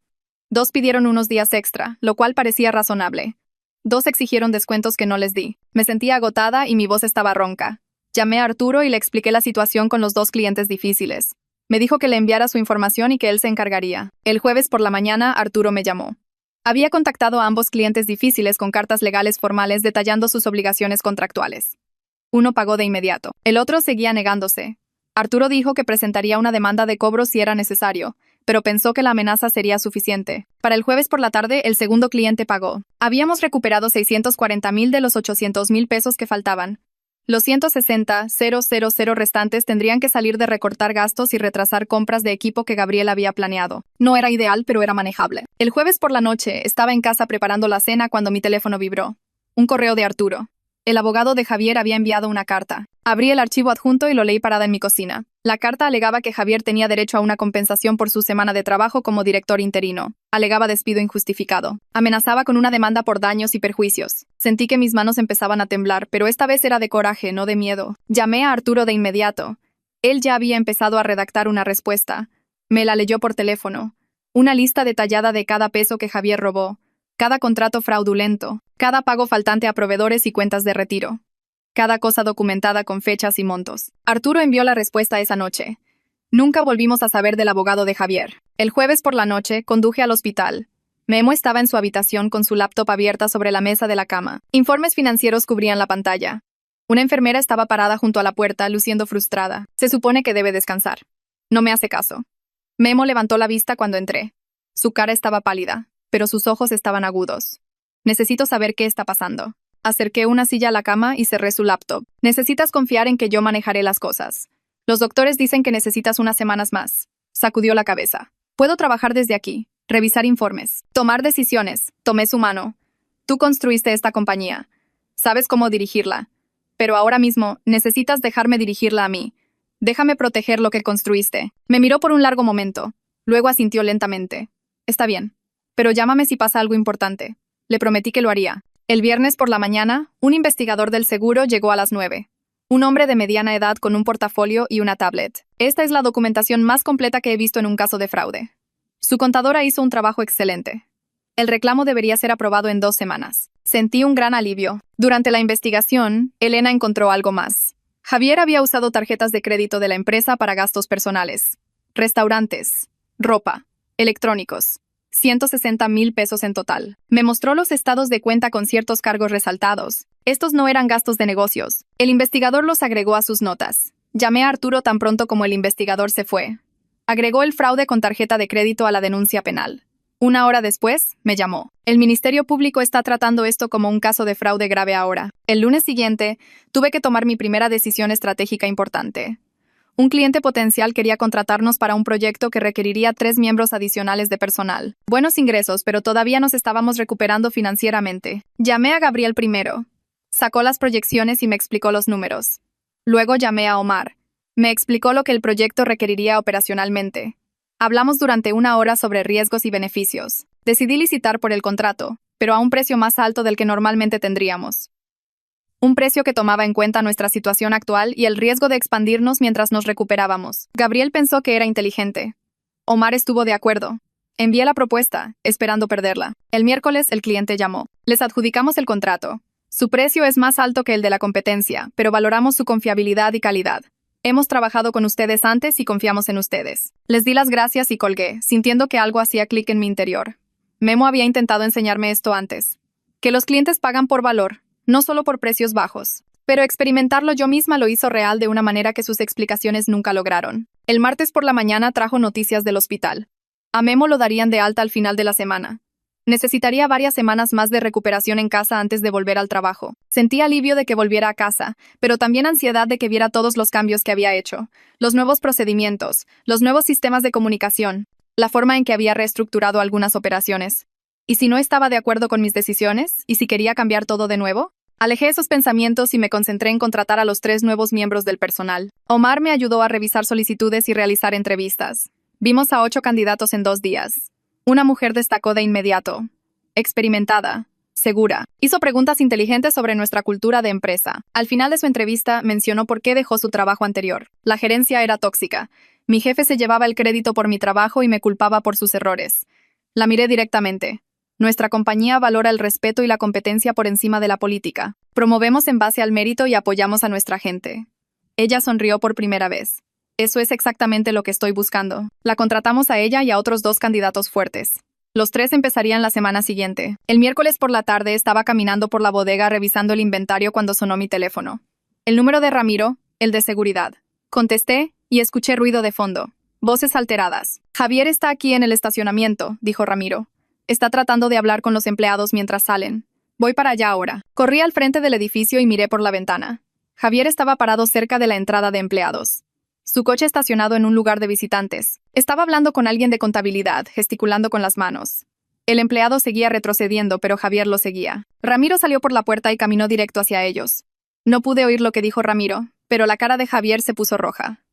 2 pidieron unos días extra, lo cual parecía razonable. 2 exigieron descuentos que no les di. Me sentía agotada y mi voz estaba ronca. Llamé a Arturo y le expliqué la situación con los 2 clientes difíciles. Me dijo que le enviara su información y que él se encargaría. El jueves por la mañana, Arturo me llamó. Había contactado a ambos clientes difíciles con cartas legales formales detallando sus obligaciones contractuales. Uno pagó de inmediato. El otro seguía negándose. Arturo dijo que presentaría una demanda de cobro si era necesario, pero pensó que la amenaza sería suficiente. Para el jueves por la tarde, el segundo cliente pagó. Habíamos recuperado 640,000 de los 800,000 pesos que faltaban. Los 160,000 restantes tendrían que salir de recortar gastos y retrasar compras de equipo que Gabriel había planeado. No era ideal, pero era manejable. El jueves por la noche, estaba en casa preparando la cena cuando mi teléfono vibró. Un correo de Arturo. El abogado de Javier había enviado una carta. Abrí el archivo adjunto y lo leí parada en mi cocina. La carta alegaba que Javier tenía derecho a una compensación por su semana de trabajo como director interino. Alegaba despido injustificado. Amenazaba con una demanda por daños y perjuicios. Sentí que mis manos empezaban a temblar, pero esta vez era de coraje, no de miedo. Llamé a Arturo de inmediato. Él ya había empezado a redactar una respuesta. Me la leyó por teléfono. Una lista detallada de cada peso que Javier robó, cada contrato fraudulento, cada pago faltante a proveedores y cuentas de retiro. Cada cosa documentada con fechas y montos. Arturo envió la respuesta esa noche. Nunca volvimos a saber del abogado de Javier. El jueves por la noche, conduje al hospital. Memo estaba en su habitación con su laptop abierta sobre la mesa de la cama. Informes financieros cubrían la pantalla. Una enfermera estaba parada junto a la puerta, luciendo frustrada. Se supone que debe descansar. No me hace caso. Memo levantó la vista cuando entré. Su cara estaba pálida, pero sus ojos estaban agudos. Necesito saber qué está pasando. Acerqué una silla a la cama y cerré su laptop. Necesitas confiar en que yo manejaré las cosas. Los doctores dicen que necesitas unas semanas más. Sacudió la cabeza. Puedo trabajar desde aquí, revisar informes, tomar decisiones. Tomé su mano. Tú construiste esta compañía. Sabes cómo dirigirla. Pero ahora mismo necesitas dejarme dirigirla a mí. Déjame proteger lo que construiste. Me miró por un largo momento. Luego asintió lentamente. Está bien. Pero llámame si pasa algo importante. Le prometí que lo haría. El viernes por la mañana, un investigador del seguro llegó a las 9. Un hombre de mediana edad con un portafolio y una tablet. Esta es la documentación más completa que he visto en un caso de fraude. Su contadora hizo un trabajo excelente. El reclamo debería ser aprobado en 2 semanas. Sentí un gran alivio. Durante la investigación, Elena encontró algo más. Javier había usado tarjetas de crédito de la empresa para gastos personales. Restaurantes, ropa, electrónicos. 160,000 pesos en total. Me mostró los estados de cuenta con ciertos cargos resaltados. Estos no eran gastos de negocios. El investigador los agregó a sus notas. Llamé a Arturo tan pronto como el investigador se fue. Agregó el fraude con tarjeta de crédito a la denuncia penal. 1 hora después, me llamó. El Ministerio Público está tratando esto como un caso de fraude grave ahora. El lunes siguiente, tuve que tomar mi primera decisión estratégica importante. Un cliente potencial quería contratarnos para un proyecto que requeriría 3 miembros adicionales de personal. Buenos ingresos, pero todavía nos estábamos recuperando financieramente. Llamé a Gabriel primero. Sacó las proyecciones y me explicó los números. Luego llamé a Omar. Me explicó lo que el proyecto requeriría operacionalmente. Hablamos durante 1 hora sobre riesgos y beneficios. Decidí licitar por el contrato, pero a un precio más alto del que normalmente tendríamos. Un precio que tomaba en cuenta nuestra situación actual y el riesgo de expandirnos mientras nos recuperábamos. Gabriel pensó que era inteligente. Omar estuvo de acuerdo. Envié la propuesta, esperando perderla. El miércoles el cliente llamó. Les adjudicamos el contrato. Su precio es más alto que el de la competencia, pero valoramos su confiabilidad y calidad. Hemos trabajado con ustedes antes y confiamos en ustedes. Les di las gracias y colgué, sintiendo que algo hacía clic en mi interior. Memo había intentado enseñarme esto antes. Que los clientes pagan por valor, no solo por precios bajos. Pero experimentarlo yo misma lo hizo real de una manera que sus explicaciones nunca lograron. El martes por la mañana trajo noticias del hospital. A Memo lo darían de alta al final de la semana. Necesitaría varias semanas más de recuperación en casa antes de volver al trabajo. Sentí alivio de que volviera a casa, pero también ansiedad de que viera todos los cambios que había hecho, los nuevos procedimientos, los nuevos sistemas de comunicación, la forma en que había reestructurado algunas operaciones. ¿Y si no estaba de acuerdo con mis decisiones? ¿Y si quería cambiar todo de nuevo? Alejé esos pensamientos y me concentré en contratar a los 3 nuevos miembros del personal. Omar me ayudó a revisar solicitudes y realizar entrevistas. Vimos a 8 candidatos en 2 días. Una mujer destacó de inmediato. Experimentada, segura. Hizo preguntas inteligentes sobre nuestra cultura de empresa. Al final de su entrevista, mencionó por qué dejó su trabajo anterior. La gerencia era tóxica. Mi jefe se llevaba el crédito por mi trabajo y me culpaba por sus errores. La miré directamente. Nuestra compañía valora el respeto y la competencia por encima de la política. Promovemos en base al mérito y apoyamos a nuestra gente. Ella sonrió por primera vez. Eso es exactamente lo que estoy buscando. La contratamos a ella y a otros 2 candidatos fuertes. Los 3 empezarían la semana siguiente. El miércoles por la tarde estaba caminando por la bodega revisando el inventario cuando sonó mi teléfono. El número de Ramiro, el de seguridad. Contesté y escuché ruido de fondo. Voces alteradas. Javier está aquí en el estacionamiento, dijo Ramiro. Está tratando de hablar con los empleados mientras salen. Voy para allá ahora. Corrí al frente del edificio y miré por la ventana. Javier estaba parado cerca de la entrada de empleados. Su coche estacionado en un lugar de visitantes. Estaba hablando con alguien de contabilidad, gesticulando con las manos. El empleado seguía retrocediendo, pero Javier lo seguía. Ramiro salió por la puerta y caminó directo hacia ellos. No pude oír lo que dijo Ramiro, pero la cara de Javier se puso roja.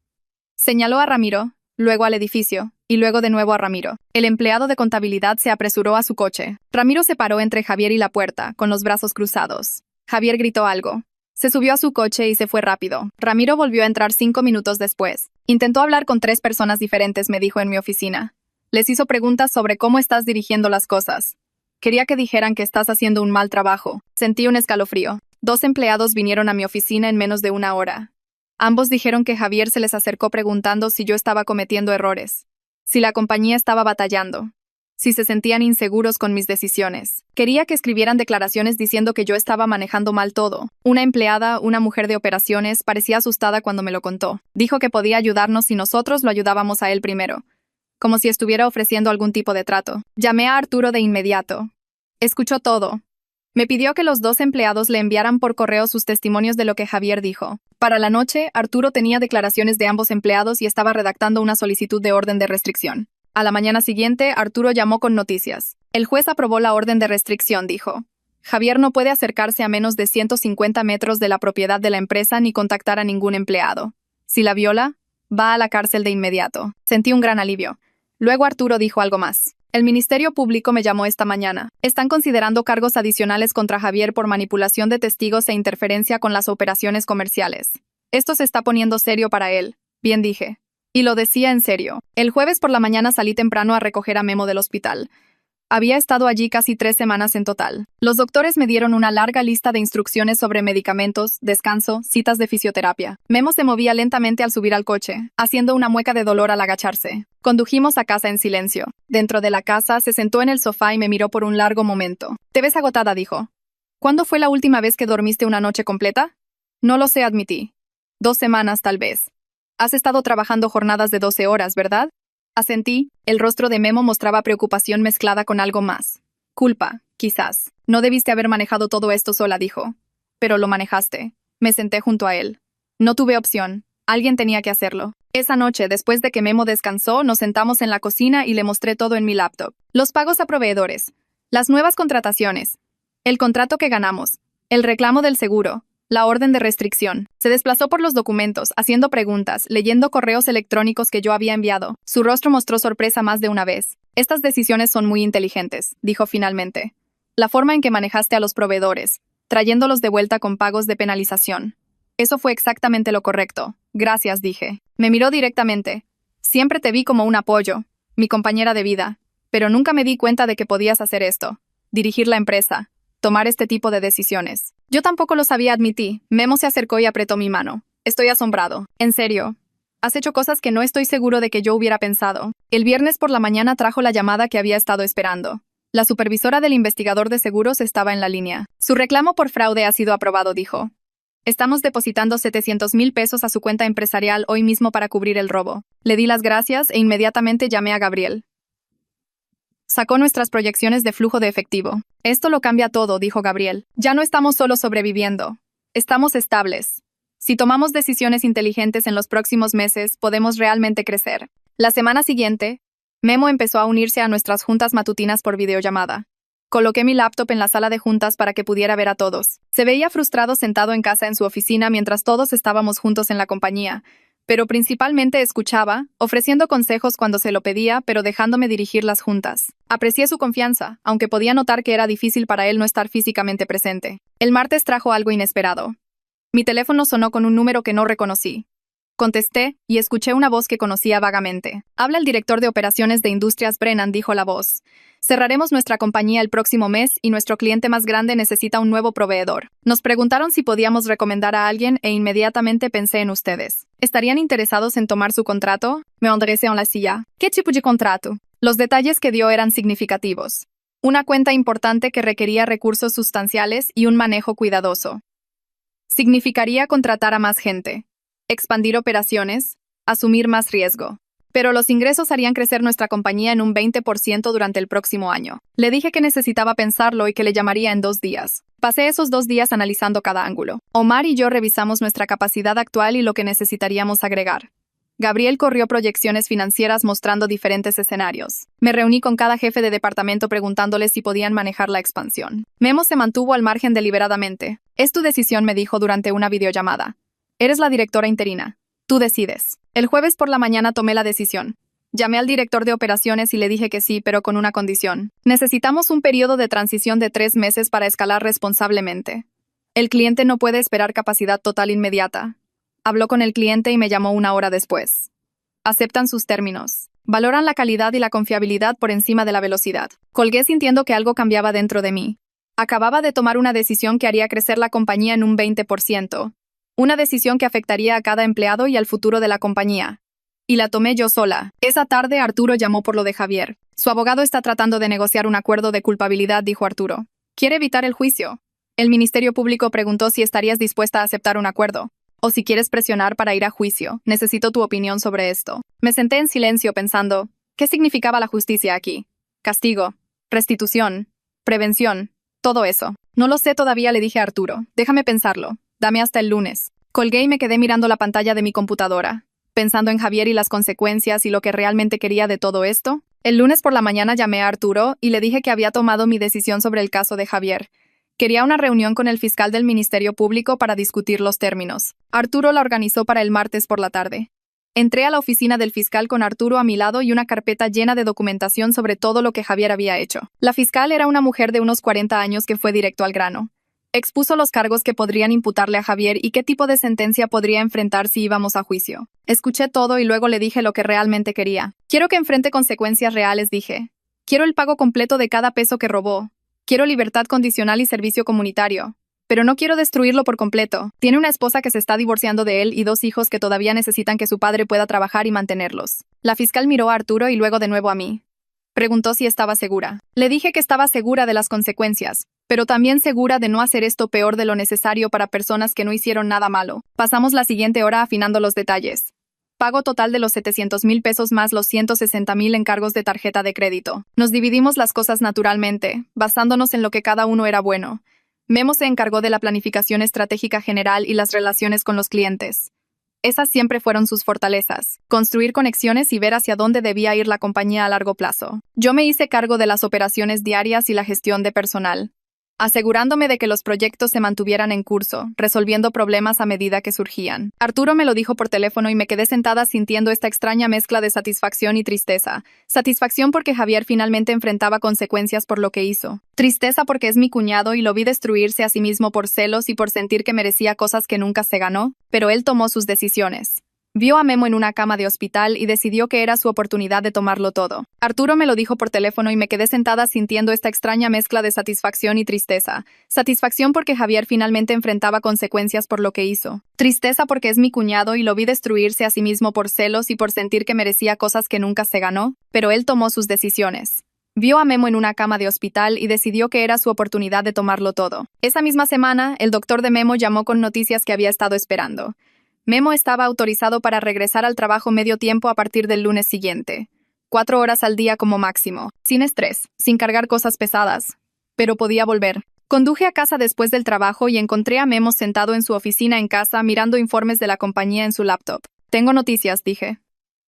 Señaló a Ramiro, luego al edificio, y luego de nuevo a Ramiro. El empleado de contabilidad se apresuró a su coche. Ramiro se paró entre Javier y la puerta, con los brazos cruzados. Javier gritó algo. Se subió a su coche y se fue rápido. Ramiro volvió a entrar 5 minutos después. Intentó hablar con 3 personas diferentes, me dijo en mi oficina. Les hizo preguntas sobre cómo estás dirigiendo las cosas. Quería que dijeran que estás haciendo un mal trabajo. Sentí un escalofrío. 2 empleados vinieron a mi oficina en menos de 1 hora. Ambos dijeron que Javier se les acercó preguntando si yo estaba cometiendo errores, si la compañía estaba batallando, si se sentían inseguros con mis decisiones. Quería que escribieran declaraciones diciendo que yo estaba manejando mal todo. Una empleada, una mujer de operaciones, parecía asustada cuando me lo contó. Dijo que podía ayudarnos si nosotros lo ayudábamos a él primero, como si estuviera ofreciendo algún tipo de trato. Llamé a Arturo de inmediato. Escuchó todo. Me pidió que los 2 empleados le enviaran por correo sus testimonios de lo que Javier dijo. Para la noche, Arturo tenía declaraciones de ambos empleados y estaba redactando una solicitud de orden de restricción. A la mañana siguiente, Arturo llamó con noticias. El juez aprobó la orden de restricción, dijo. Javier no puede acercarse a menos de 150 metros de la propiedad de la empresa ni contactar a ningún empleado. Si la viola, va a la cárcel de inmediato. Sentí un gran alivio. Luego Arturo dijo algo más. El Ministerio Público me llamó esta mañana. Están considerando cargos adicionales contra Javier por manipulación de testigos e interferencia con las operaciones comerciales. Esto se está poniendo serio para él. Bien dije. Y lo decía en serio. El jueves por la mañana salí temprano a recoger a Memo del hospital. Había estado allí casi 3 semanas en total. Los doctores me dieron una larga lista de instrucciones sobre medicamentos, descanso, citas de fisioterapia. Memo se movía lentamente al subir al coche, haciendo una mueca de dolor al agacharse. Condujimos a casa en silencio. Dentro de la casa, se sentó en el sofá y me miró por un largo momento. «Te ves agotada», dijo. «¿Cuándo fue la última vez que dormiste una noche completa?» «No lo sé», admití. 2 semanas, tal vez. «Has estado trabajando jornadas de 12 horas, ¿verdad?» Asentí. El rostro de Memo mostraba preocupación mezclada con algo más. Culpa, quizás. «No debiste haber manejado todo esto sola», dijo. «Pero lo manejaste». Me senté junto a él. No tuve opción. Alguien tenía que hacerlo. Esa noche, después de que Memo descansó, nos sentamos en la cocina y le mostré todo en mi laptop. Los pagos a proveedores. Las nuevas contrataciones. El contrato que ganamos. El reclamo del seguro. La orden de restricción. Se desplazó por los documentos, haciendo preguntas, leyendo correos electrónicos que yo había enviado. Su rostro mostró sorpresa más de una vez. «Estas decisiones son muy inteligentes», dijo finalmente. «La forma en que manejaste a los proveedores, trayéndolos de vuelta con pagos de penalización. Eso fue exactamente lo correcto». «Gracias», dije. Me miró directamente. «Siempre te vi como un apoyo, mi compañera de vida, pero nunca me di cuenta de que podías hacer esto. Dirigir la empresa. Tomar este tipo de decisiones». «Yo tampoco lo sabía», admití. Memo se acercó y apretó mi mano. «Estoy asombrado. En serio. Has hecho cosas que no estoy seguro de que yo hubiera pensado». El viernes por la mañana trajo la llamada que había estado esperando. La supervisora del investigador de seguros estaba en la línea. «Su reclamo por fraude ha sido aprobado», dijo. «Estamos depositando 700,000 pesos a su cuenta empresarial hoy mismo para cubrir el robo». Le di las gracias e inmediatamente llamé a Gabriel. Sacó nuestras proyecciones de flujo de efectivo. «Esto lo cambia todo», dijo Gabriel. «Ya no estamos solo sobreviviendo. Estamos estables. Si tomamos decisiones inteligentes en los próximos meses, podemos realmente crecer». La semana siguiente, Memo empezó a unirse a nuestras juntas matutinas por videollamada. Coloqué mi laptop en la sala de juntas para que pudiera ver a todos. Se veía frustrado sentado en casa en su oficina mientras todos estábamos juntos en la compañía, pero principalmente escuchaba, ofreciendo consejos cuando se lo pedía, pero dejándome dirigir las juntas. Aprecié su confianza, aunque podía notar que era difícil para él no estar físicamente presente. El martes trajo algo inesperado. Mi teléfono sonó con un número que no reconocí. Contesté, y escuché una voz que conocía vagamente. «Habla el director de operaciones de Industrias Brennan», dijo la voz. «Cerraremos nuestra compañía el próximo mes y nuestro cliente más grande necesita un nuevo proveedor. Nos preguntaron si podíamos recomendar a alguien e inmediatamente pensé en ustedes. ¿Estarían interesados en tomar su contrato?» Me enderecé en la silla. «¿Qué tipo de contrato?» Los detalles que dio eran significativos. Una cuenta importante que requería recursos sustanciales y un manejo cuidadoso. Significaría contratar a más gente, expandir operaciones, asumir más riesgo. Pero los ingresos harían crecer nuestra compañía en un 20% durante el próximo año. Le dije que necesitaba pensarlo y que le llamaría en 2 días. Pasé esos 2 días analizando cada ángulo. Omar y yo revisamos nuestra capacidad actual y lo que necesitaríamos agregar. Gabriel corrió proyecciones financieras mostrando diferentes escenarios. Me reuní con cada jefe de departamento preguntándoles si podían manejar la expansión. Memo se mantuvo al margen deliberadamente. Es tu decisión, me dijo durante una videollamada. Eres la directora interina. Tú decides. El jueves por la mañana tomé la decisión. Llamé al director de operaciones y le dije que sí, pero con una condición. Necesitamos un periodo de transición de 3 meses para escalar responsablemente. El cliente no puede esperar capacidad total inmediata. Habló con el cliente y me llamó 1 hora después. Aceptan sus términos. Valoran la calidad y la confiabilidad por encima de la velocidad. Colgué sintiendo que algo cambiaba dentro de mí. Acababa de tomar una decisión que haría crecer la compañía en un 20%. Una decisión que afectaría a cada empleado y al futuro de la compañía. Y la tomé yo sola. Esa tarde Arturo llamó por lo de Javier. Su abogado está tratando de negociar un acuerdo de culpabilidad, dijo Arturo. Quiere evitar el juicio. El Ministerio Público preguntó si estarías dispuesta a aceptar un acuerdo. O si quieres presionar para ir a juicio. Necesito tu opinión sobre esto. Me senté en silencio pensando, ¿qué significaba la justicia aquí? Castigo, restitución, prevención, todo eso. No lo sé todavía, le dije a Arturo. Déjame pensarlo. Dame hasta el lunes. Colgué y me quedé mirando la pantalla de mi computadora, pensando en Javier y las consecuencias y lo que realmente quería de todo esto. El lunes por la mañana llamé a Arturo y le dije que había tomado mi decisión sobre el caso de Javier. Quería una reunión con el fiscal del Ministerio Público para discutir los términos. Arturo la organizó para el martes por la tarde. Entré a la oficina del fiscal con Arturo a mi lado y una carpeta llena de documentación sobre todo lo que Javier había hecho. La fiscal era una mujer de unos 40 años que fue directo al grano. Expuso los cargos que podrían imputarle a Javier y qué tipo de sentencia podría enfrentar si íbamos a juicio. Escuché todo y luego le dije lo que realmente quería. Quiero que enfrente consecuencias reales, dije. Quiero el pago completo de cada peso que robó. Quiero libertad condicional y servicio comunitario. Pero no quiero destruirlo por completo. Tiene una esposa que se está divorciando de él y 2 hijos que todavía necesitan que su padre pueda trabajar y mantenerlos. La fiscal miró a Arturo y luego de nuevo a mí. Preguntó si estaba segura. Le dije que estaba segura de las consecuencias, pero también segura de no hacer esto peor de lo necesario para personas que no hicieron nada malo. Pasamos la siguiente hora afinando los detalles. Pago total de los 700,000 pesos más los 160,000 en cargos de tarjeta de crédito. Nos dividimos las cosas naturalmente, basándonos en lo que cada uno era bueno. Memo se encargó de la planificación estratégica general y las relaciones con los clientes. Esas siempre fueron sus fortalezas, construir conexiones y ver hacia dónde debía ir la compañía a largo plazo. Yo me hice cargo de las operaciones diarias y la gestión de personal, asegurándome de que los proyectos se mantuvieran en curso, resolviendo problemas a medida que surgían. Arturo me lo dijo por teléfono y me quedé sentada sintiendo esta extraña mezcla de satisfacción y tristeza. Satisfacción porque Javier finalmente enfrentaba consecuencias por lo que hizo. Tristeza porque es mi cuñado y lo vi destruirse a sí mismo por celos y por sentir que merecía cosas que nunca se ganó, pero él tomó sus decisiones. Vio a Memo en una cama de hospital y decidió que era su oportunidad de tomarlo todo. Arturo me lo dijo por teléfono y me quedé sentada sintiendo esta extraña mezcla de satisfacción y tristeza. Satisfacción porque Javier finalmente enfrentaba consecuencias por lo que hizo. Tristeza porque es mi cuñado y lo vi destruirse a sí mismo por celos y por sentir que merecía cosas que nunca se ganó, pero él tomó sus decisiones. Vio a Memo en una cama de hospital y decidió que era su oportunidad de tomarlo todo. Esa misma semana, el doctor de Memo llamó con noticias que había estado esperando. Memo estaba autorizado para regresar al trabajo medio tiempo a partir del lunes siguiente. 4 horas al día como máximo, sin estrés, sin cargar cosas pesadas. Pero podía volver. Conduje a casa después del trabajo y encontré a Memo sentado en su oficina en casa mirando informes de la compañía en su laptop. Tengo noticias, dije.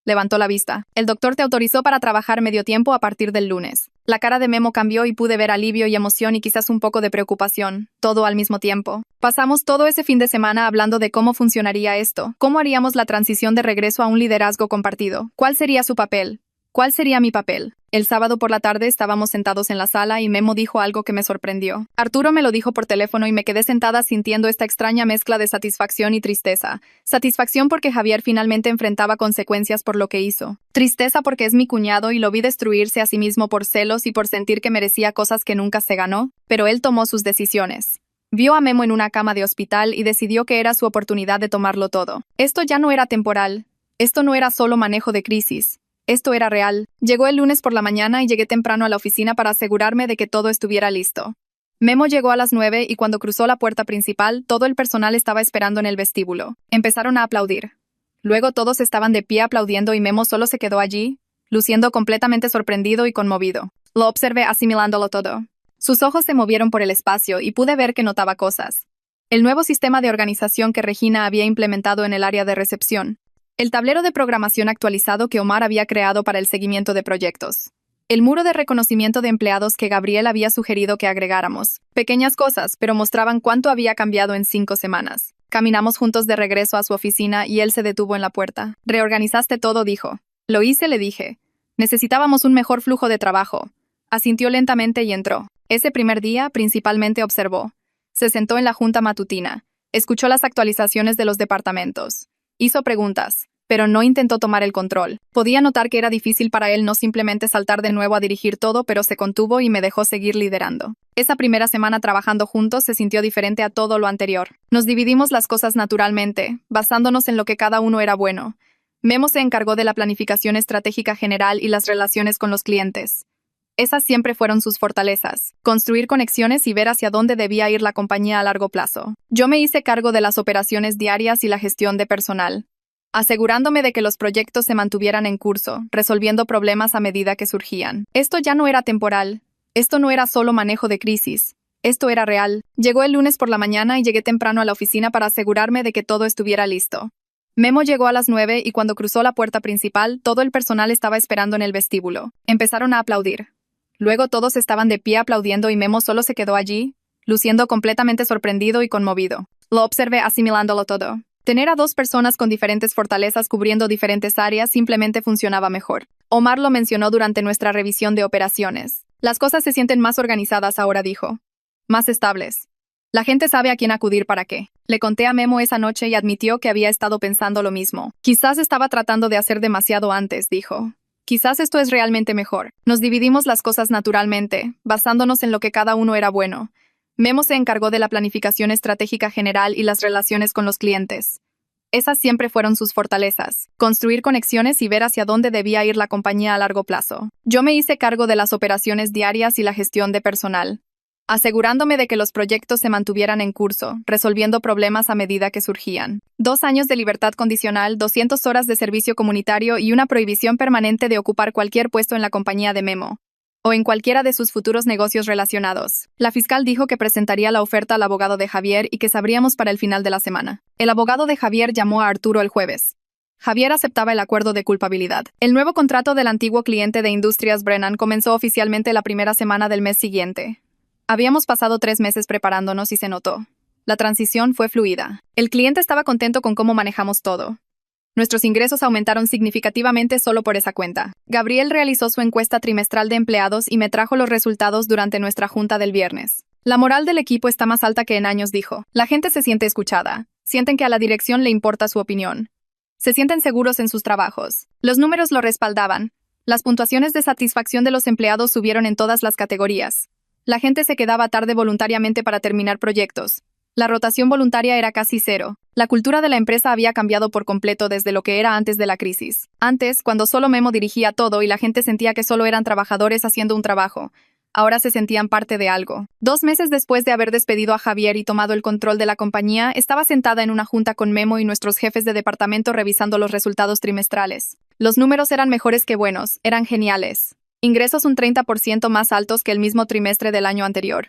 Levantó la vista. El doctor te autorizó para trabajar medio tiempo a partir del lunes. La cara de Memo cambió y pude ver alivio y emoción y quizás un poco de preocupación, todo al mismo tiempo. Pasamos todo ese fin de semana hablando de cómo funcionaría esto, cómo haríamos la transición de regreso a un liderazgo compartido, cuál sería su papel, cuál sería mi papel. El sábado por la tarde estábamos sentados en la sala y Memo dijo algo que me sorprendió. Arturo me lo dijo por teléfono y me quedé sentada sintiendo esta extraña mezcla de satisfacción y tristeza. Satisfacción porque Javier finalmente enfrentaba consecuencias por lo que hizo. Tristeza porque es mi cuñado y lo vi destruirse a sí mismo por celos y por sentir que merecía cosas que nunca se ganó, pero él tomó sus decisiones. Vio a Memo en una cama de hospital y decidió que era su oportunidad de tomarlo todo. Esto ya no era temporal. Esto no era solo manejo de crisis. Esto era real. Llegó el lunes por la mañana y llegué temprano a la oficina para asegurarme de que todo estuviera listo. Memo llegó a las 9 y cuando cruzó la puerta principal, todo el personal estaba esperando en el vestíbulo. Empezaron a aplaudir. Luego todos estaban de pie aplaudiendo y Memo solo se quedó allí, luciendo completamente sorprendido y conmovido. Lo observé asimilándolo todo. Sus ojos se movieron por el espacio y pude ver que notaba cosas. El nuevo sistema de organización que Regina había implementado en el área de recepción. El tablero de programación actualizado que Omar había creado para el seguimiento de proyectos. El muro de reconocimiento de empleados que Gabriel había sugerido que agregáramos. Pequeñas cosas, pero mostraban cuánto había cambiado en 5 semanas. Caminamos juntos de regreso a su oficina y él se detuvo en la puerta. «¿Reorganizaste todo?», dijo. «Lo hice», le dije. «Necesitábamos un mejor flujo de trabajo». Asintió lentamente y entró. Ese primer día, principalmente observó. Se sentó en la junta matutina. Escuchó las actualizaciones de los departamentos. Hizo preguntas, pero no intentó tomar el control. Podía notar que era difícil para él no simplemente saltar de nuevo a dirigir todo, pero se contuvo y me dejó seguir liderando. Esa primera semana trabajando juntos se sintió diferente a todo lo anterior. Nos dividimos las cosas naturalmente, basándonos en lo que cada uno era bueno. Memo se encargó de la planificación estratégica general y las relaciones con los clientes. Esas siempre fueron sus fortalezas, construir conexiones y ver hacia dónde debía ir la compañía a largo plazo. Yo me hice cargo de las operaciones diarias y la gestión de personal, asegurándome de que los proyectos se mantuvieran en curso, resolviendo problemas a medida que surgían. Esto ya no era temporal. Esto no era solo manejo de crisis. Esto era real. Llegó el lunes por la mañana y llegué temprano a la oficina para asegurarme de que todo estuviera listo. Memo llegó a las 9 y cuando cruzó la puerta principal, todo el personal estaba esperando en el vestíbulo. Empezaron a aplaudir. Luego todos estaban de pie aplaudiendo y Memo solo se quedó allí, luciendo completamente sorprendido y conmovido. Lo observé asimilándolo todo. Tener a 2 personas con diferentes fortalezas cubriendo diferentes áreas simplemente funcionaba mejor. Omar lo mencionó durante nuestra revisión de operaciones. Las cosas se sienten más organizadas ahora, dijo. Más estables. La gente sabe a quién acudir para qué. Le conté a Memo esa noche y admitió que había estado pensando lo mismo. Quizás estaba tratando de hacer demasiado antes, dijo. Quizás esto es realmente mejor. Nos dividimos las cosas naturalmente, basándonos en lo que cada uno era bueno. Memo se encargó de la planificación estratégica general y las relaciones con los clientes. Esas siempre fueron sus fortalezas, construir conexiones y ver hacia dónde debía ir la compañía a largo plazo. Yo me hice cargo de las operaciones diarias y la gestión de personal, asegurándome de que los proyectos se mantuvieran en curso, resolviendo problemas a medida que surgían. 2 años de libertad condicional, 200 horas de servicio comunitario y una prohibición permanente de ocupar cualquier puesto en la compañía de Memo, o en cualquiera de sus futuros negocios relacionados. La fiscal dijo que presentaría la oferta al abogado de Javier y que sabríamos para el final de la semana. El abogado de Javier llamó a Arturo el jueves. Javier aceptaba el acuerdo de culpabilidad. El nuevo contrato del antiguo cliente de Industrias Brennan comenzó oficialmente la primera semana del mes siguiente. Habíamos pasado 3 meses preparándonos y se notó. La transición fue fluida. El cliente estaba contento con cómo manejamos todo. Nuestros ingresos aumentaron significativamente solo por esa cuenta. Gabriel realizó su encuesta trimestral de empleados y me trajo los resultados durante nuestra junta del viernes. La moral del equipo está más alta que en años, dijo. La gente se siente escuchada. Sienten que a la dirección le importa su opinión. Se sienten seguros en sus trabajos. Los números lo respaldaban. Las puntuaciones de satisfacción de los empleados subieron en todas las categorías. La gente se quedaba tarde voluntariamente para terminar proyectos. La rotación voluntaria era casi 0. La cultura de la empresa había cambiado por completo desde lo que era antes de la crisis. Antes, cuando solo Memo dirigía todo y la gente sentía que solo eran trabajadores haciendo un trabajo, ahora se sentían parte de algo. 2 meses después de haber despedido a Javier y tomado el control de la compañía, estaba sentada en una junta con Memo y nuestros jefes de departamento revisando los resultados trimestrales. Los números eran mejores que buenos, eran geniales. Ingresos un 30% más altos que el mismo trimestre del año anterior.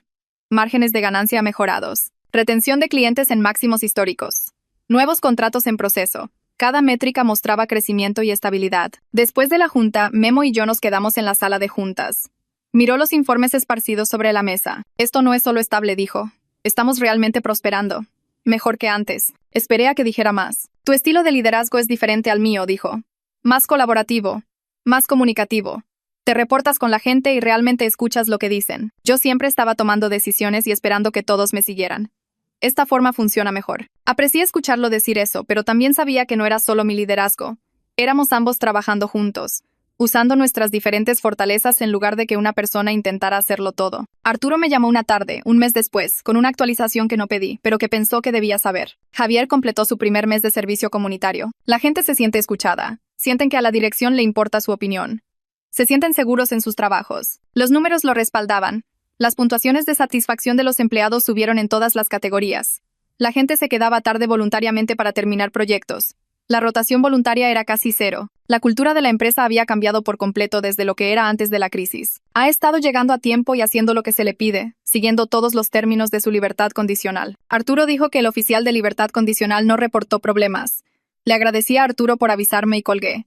Márgenes de ganancia mejorados. Retención de clientes en máximos históricos. Nuevos contratos en proceso. Cada métrica mostraba crecimiento y estabilidad. Después de la junta, Memo y yo nos quedamos en la sala de juntas. Miró los informes esparcidos sobre la mesa. Esto no es solo estable, dijo. Estamos realmente prosperando. Mejor que antes. Esperé a que dijera más. Tu estilo de liderazgo es diferente al mío, dijo. Más colaborativo. Más comunicativo. Te reportas con la gente y realmente escuchas lo que dicen. Yo siempre estaba tomando decisiones y esperando que todos me siguieran. Esta forma funciona mejor. Aprecié escucharlo decir eso, pero también sabía que no era solo mi liderazgo. Éramos ambos trabajando juntos, usando nuestras diferentes fortalezas en lugar de que una persona intentara hacerlo todo. Arturo me llamó una tarde, un mes después, con una actualización que no pedí, pero que pensó que debía saber. Javier completó su primer mes de servicio comunitario. La gente se siente escuchada. Sienten que a la dirección le importa su opinión. Se sienten seguros en sus trabajos. Los números lo respaldaban. Las puntuaciones de satisfacción de los empleados subieron en todas las categorías. La gente se quedaba tarde voluntariamente para terminar proyectos. La rotación voluntaria era casi 0. La cultura de la empresa había cambiado por completo desde lo que era antes de la crisis. Ha estado llegando a tiempo y haciendo lo que se le pide, siguiendo todos los términos de su libertad condicional. Arturo dijo que el oficial de libertad condicional no reportó problemas. Le agradecí a Arturo por avisarme y colgué.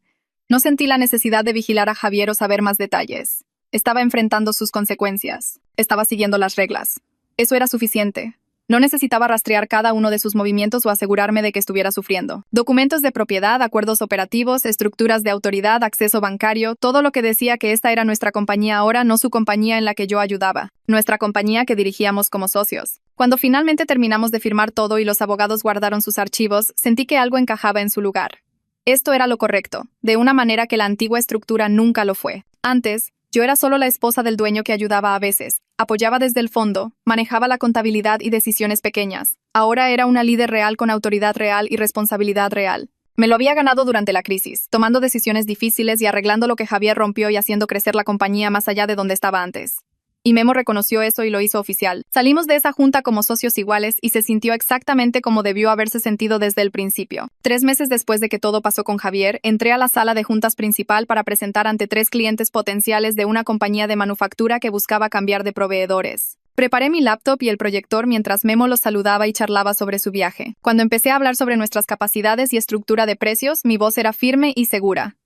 No sentí la necesidad de vigilar a Javier o saber más detalles. Estaba enfrentando sus consecuencias. Estaba siguiendo las reglas. Eso era suficiente. No necesitaba rastrear cada uno de sus movimientos o asegurarme de que estuviera sufriendo. Documentos de propiedad, acuerdos operativos, estructuras de autoridad, acceso bancario, todo lo que decía que esta era nuestra compañía ahora, no su compañía en la que yo ayudaba. Nuestra compañía que dirigíamos como socios. Cuando finalmente terminamos de firmar todo y los abogados guardaron sus archivos, sentí que algo encajaba en su lugar. Esto era lo correcto, de una manera que la antigua estructura nunca lo fue. Antes, yo era solo la esposa del dueño que ayudaba a veces, apoyaba desde el fondo, manejaba la contabilidad y decisiones pequeñas. Ahora era una líder real con autoridad real y responsabilidad real. Me lo había ganado durante la crisis, tomando decisiones difíciles y arreglando lo que Javier rompió y haciendo crecer la compañía más allá de donde estaba antes. Y Memo reconoció eso y lo hizo oficial. Salimos de esa junta como socios iguales y se sintió exactamente como debió haberse sentido desde el principio. 3 meses después de que todo pasó con Javier, entré a la sala de juntas principal para presentar ante 3 clientes potenciales de una compañía de manufactura que buscaba cambiar de proveedores. Preparé mi laptop y el proyector mientras Memo los saludaba y charlaba sobre su viaje. Cuando empecé a hablar sobre nuestras capacidades y estructura de precios, mi voz era firme y segura.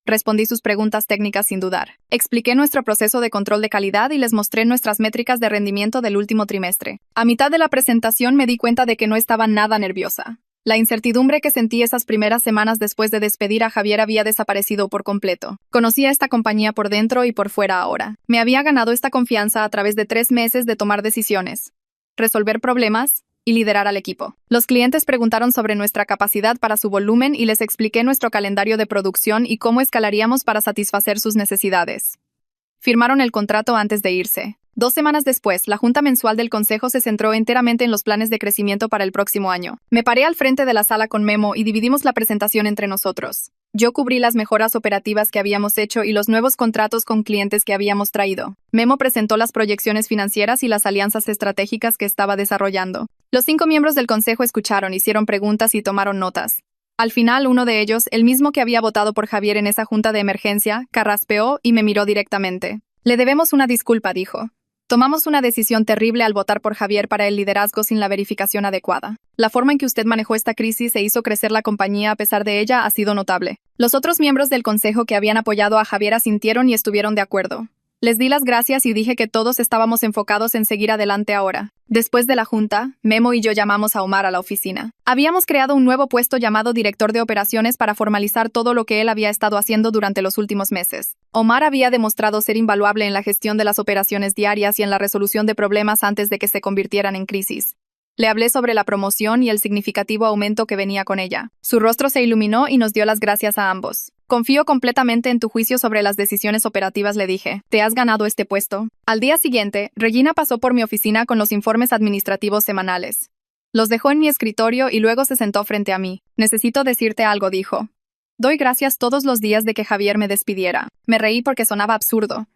Respondí sus preguntas técnicas sin dudar. Expliqué nuestro proceso de control de calidad y les mostré nuestras métricas de rendimiento del último trimestre. A mitad de la presentación me di cuenta de que no estaba nada nerviosa. La incertidumbre que sentí esas primeras semanas después de despedir a Javier había desaparecido por completo. Conocía esta compañía por dentro y por fuera ahora. Me había ganado esta confianza a través de 3 meses de tomar decisiones, resolver problemas y liderar al equipo. Los clientes preguntaron sobre nuestra capacidad para su volumen y les expliqué nuestro calendario de producción y cómo escalaríamos para satisfacer sus necesidades. Firmaron el contrato antes de irse. 2 semanas después, la junta mensual del consejo se centró enteramente en los planes de crecimiento para el próximo año. Me paré al frente de la sala con Memo y dividimos la presentación entre nosotros. Yo cubrí las mejoras operativas que habíamos hecho y los nuevos contratos con clientes que habíamos traído. Memo presentó las proyecciones financieras y las alianzas estratégicas que estaba desarrollando. Los 5 miembros del consejo escucharon, hicieron preguntas y tomaron notas. Al final, uno de ellos, el mismo que había votado por Javier en esa junta de emergencia, carraspeó y me miró directamente. Le debemos una disculpa, dijo. Tomamos una decisión terrible al votar por Javier para el liderazgo sin la verificación adecuada. La forma en que usted manejó esta crisis e hizo crecer la compañía a pesar de ella ha sido notable. Los otros miembros del consejo que habían apoyado a Javier asintieron y estuvieron de acuerdo. Les di las gracias y dije que todos estábamos enfocados en seguir adelante ahora. Después de la junta, Memo y yo llamamos a Omar a la oficina. Habíamos creado un nuevo puesto llamado director de operaciones para formalizar todo lo que él había estado haciendo durante los últimos meses. Omar había demostrado ser invaluable en la gestión de las operaciones diarias y en la resolución de problemas antes de que se convirtieran en crisis. Le hablé sobre la promoción y el significativo aumento que venía con ella. Su rostro se iluminó y nos dio las gracias a ambos. Confío completamente en tu juicio sobre las decisiones operativas, le dije. Te has ganado este puesto. Al día siguiente, Regina pasó por mi oficina con los informes administrativos semanales. Los dejó en mi escritorio y luego se sentó frente a mí. Necesito decirte algo, dijo. Doy gracias todos los días de que Javier me despidiera. Me reí porque sonaba absurdo.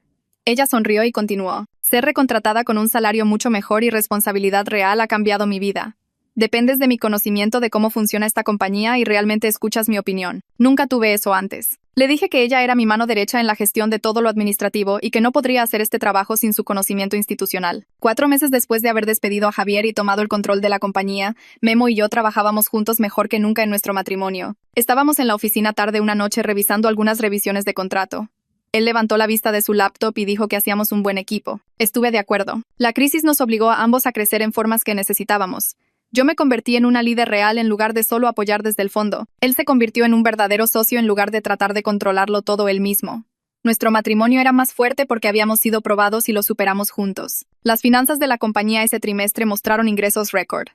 Ella sonrió y continuó. Ser recontratada con un salario mucho mejor y responsabilidad real ha cambiado mi vida. Dependes de mi conocimiento de cómo funciona esta compañía y realmente escuchas mi opinión. Nunca tuve eso antes. Le dije que ella era mi mano derecha en la gestión de todo lo administrativo y que no podría hacer este trabajo sin su conocimiento institucional. 4 meses después de haber despedido a Javier y tomado el control de la compañía, Memo y yo trabajábamos juntos mejor que nunca en nuestro matrimonio. Estábamos en la oficina tarde una noche revisando algunas revisiones de contrato. Él levantó la vista de su laptop y dijo que hacíamos un buen equipo. Estuve de acuerdo. La crisis nos obligó a ambos a crecer en formas que necesitábamos. Yo me convertí en una líder real en lugar de solo apoyar desde el fondo. Él se convirtió en un verdadero socio en lugar de tratar de controlarlo todo él mismo. Nuestro matrimonio era más fuerte porque habíamos sido probados y lo superamos juntos. Las finanzas de la compañía ese trimestre mostraron ingresos récord.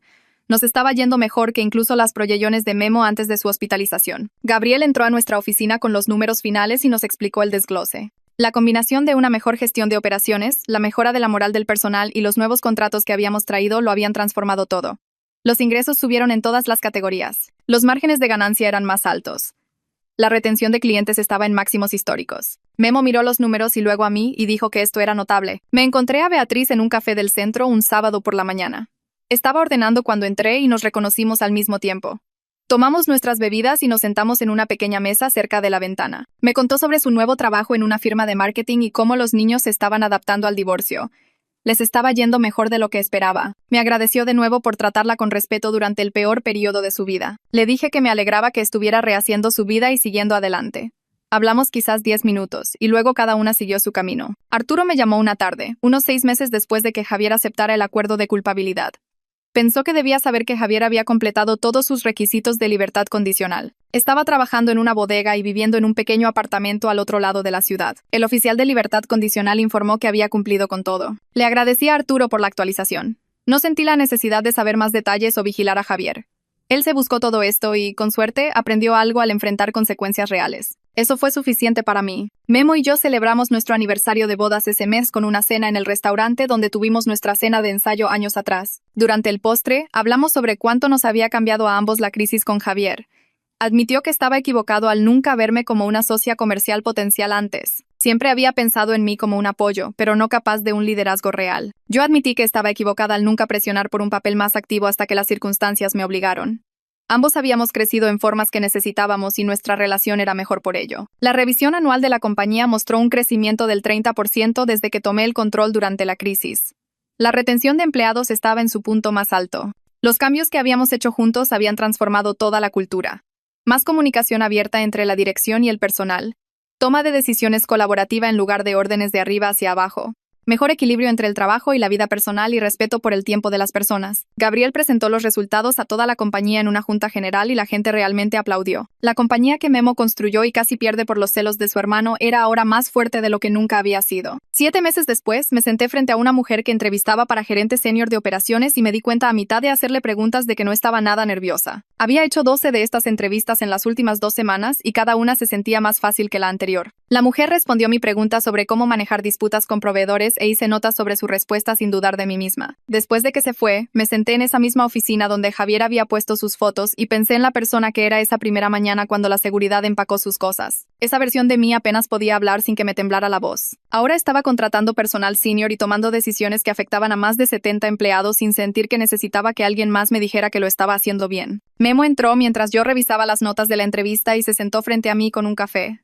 Nos estaba yendo mejor que incluso las proyecciones de Memo antes de su hospitalización. Gabriel entró a nuestra oficina con los números finales y nos explicó el desglose. La combinación de una mejor gestión de operaciones, la mejora de la moral del personal y los nuevos contratos que habíamos traído lo habían transformado todo. Los ingresos subieron en todas las categorías. Los márgenes de ganancia eran más altos. La retención de clientes estaba en máximos históricos. Memo miró los números y luego a mí y dijo que esto era notable. Me encontré a Beatriz en un café del centro un sábado por la mañana. Estaba ordenando cuando entré y nos reconocimos al mismo tiempo. Tomamos nuestras bebidas y nos sentamos en una pequeña mesa cerca de la ventana. Me contó sobre su nuevo trabajo en una firma de marketing y cómo los niños se estaban adaptando al divorcio. Les estaba yendo mejor de lo que esperaba. Me agradeció de nuevo por tratarla con respeto durante el peor periodo de su vida. Le dije que me alegraba que estuviera rehaciendo su vida y siguiendo adelante. Hablamos quizás 10 minutos, y luego cada una siguió su camino. Arturo me llamó una tarde, unos 6 meses después de que Javier aceptara el acuerdo de culpabilidad. Pensó que debía saber que Javier había completado todos sus requisitos de libertad condicional. Estaba trabajando en una bodega y viviendo en un pequeño apartamento al otro lado de la ciudad. El oficial de libertad condicional informó que había cumplido con todo. Le agradecí a Arturo por la actualización. No sentí la necesidad de saber más detalles o vigilar a Javier. Él se buscó todo esto y, con suerte, aprendió algo al enfrentar consecuencias reales. Eso fue suficiente para mí. Memo y yo celebramos nuestro aniversario de bodas ese mes con una cena en el restaurante donde tuvimos nuestra cena de ensayo años atrás. Durante el postre, hablamos sobre cuánto nos había cambiado a ambos la crisis con Javier. Admitió que estaba equivocado al nunca verme como una socia comercial potencial antes. Siempre había pensado en mí como un apoyo, pero no capaz de un liderazgo real. Yo admití que estaba equivocada al nunca presionar por un papel más activo hasta que las circunstancias me obligaron. Ambos habíamos crecido en formas que necesitábamos y nuestra relación era mejor por ello. La revisión anual de la compañía mostró un crecimiento del 30% desde que tomé el control durante la crisis. La retención de empleados estaba en su punto más alto. Los cambios que habíamos hecho juntos habían transformado toda la cultura. Más comunicación abierta entre la dirección y el personal. Toma de decisiones colaborativa en lugar de órdenes de arriba hacia abajo. Mejor equilibrio entre el trabajo y la vida personal y respeto por el tiempo de las personas. Gabriel presentó los resultados a toda la compañía en una junta general y la gente realmente aplaudió. La compañía que Memo construyó y casi pierde por los celos de su hermano era ahora más fuerte de lo que nunca había sido. 7 meses después, me senté frente a una mujer que entrevistaba para gerente senior de operaciones y me di cuenta a mitad de hacerle preguntas de que no estaba nada nerviosa. Había hecho 12 de estas entrevistas en las últimas 2 semanas y cada una se sentía más fácil que la anterior. La mujer respondió mi pregunta sobre cómo manejar disputas con proveedores e hice notas sobre su respuesta sin dudar de mí misma. Después de que se fue, me senté en esa misma oficina donde Javier había puesto sus fotos y pensé en la persona que era esa primera mañana cuando la seguridad empacó sus cosas. Esa versión de mí apenas podía hablar sin que me temblara la voz. Ahora estaba contratando personal senior y tomando decisiones que afectaban a más de 70 empleados sin sentir que necesitaba que alguien más me dijera que lo estaba haciendo bien. Memo entró mientras yo revisaba las notas de la entrevista y se sentó frente a mí con un café.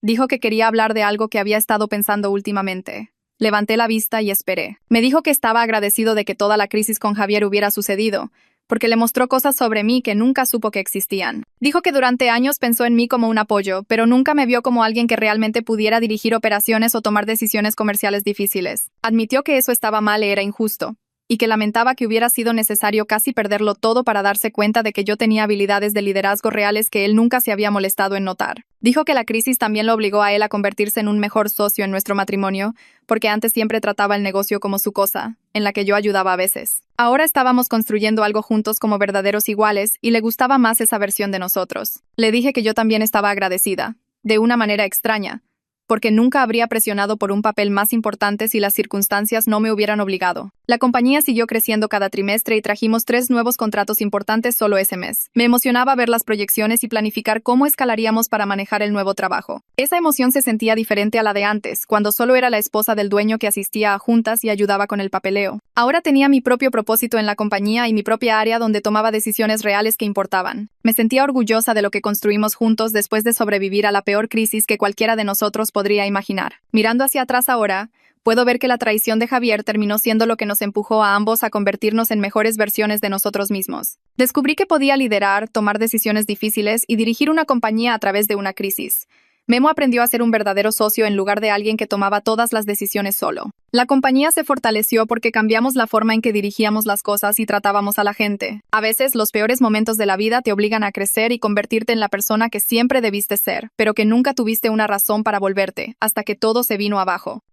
Dijo que quería hablar de algo que había estado pensando últimamente. Levanté la vista y esperé. Me dijo que estaba agradecido de que toda la crisis con Javier hubiera sucedido, porque le mostró cosas sobre mí que nunca supo que existían. Dijo que durante años pensó en mí como un apoyo, pero nunca me vio como alguien que realmente pudiera dirigir operaciones o tomar decisiones comerciales difíciles. Admitió que eso estaba mal e era injusto, y que lamentaba que hubiera sido necesario casi perderlo todo para darse cuenta de que yo tenía habilidades de liderazgo reales que él nunca se había molestado en notar. Dijo que la crisis también lo obligó a él a convertirse en un mejor socio en nuestro matrimonio, porque antes siempre trataba el negocio como su cosa, en la que yo ayudaba a veces. Ahora estábamos construyendo algo juntos como verdaderos iguales y le gustaba más esa versión de nosotros. Le dije que yo también estaba agradecida, de una manera extraña, porque nunca habría presionado por un papel más importante si las circunstancias no me hubieran obligado. La compañía siguió creciendo cada trimestre y trajimos 3 nuevos contratos importantes solo ese mes. Me emocionaba ver las proyecciones y planificar cómo escalaríamos para manejar el nuevo trabajo. Esa emoción se sentía diferente a la de antes, cuando solo era la esposa del dueño que asistía a juntas y ayudaba con el papeleo. Ahora tenía mi propio propósito en la compañía y mi propia área donde tomaba decisiones reales que importaban. Me sentía orgullosa de lo que construimos juntos después de sobrevivir a la peor crisis que cualquiera de nosotros podría imaginar. Mirando hacia atrás ahora, puedo ver que la traición de Javier terminó siendo lo que nos empujó a ambos a convertirnos en mejores versiones de nosotros mismos. Descubrí que podía liderar, tomar decisiones difíciles y dirigir una compañía a través de una crisis. Memo aprendió a ser un verdadero socio en lugar de alguien que tomaba todas las decisiones solo. La compañía se fortaleció porque cambiamos la forma en que dirigíamos las cosas y tratábamos a la gente. A veces, los peores momentos de la vida te obligan a crecer y convertirte en la persona que siempre debiste ser, pero que nunca tuviste una razón para volverte, hasta que todo se vino abajo.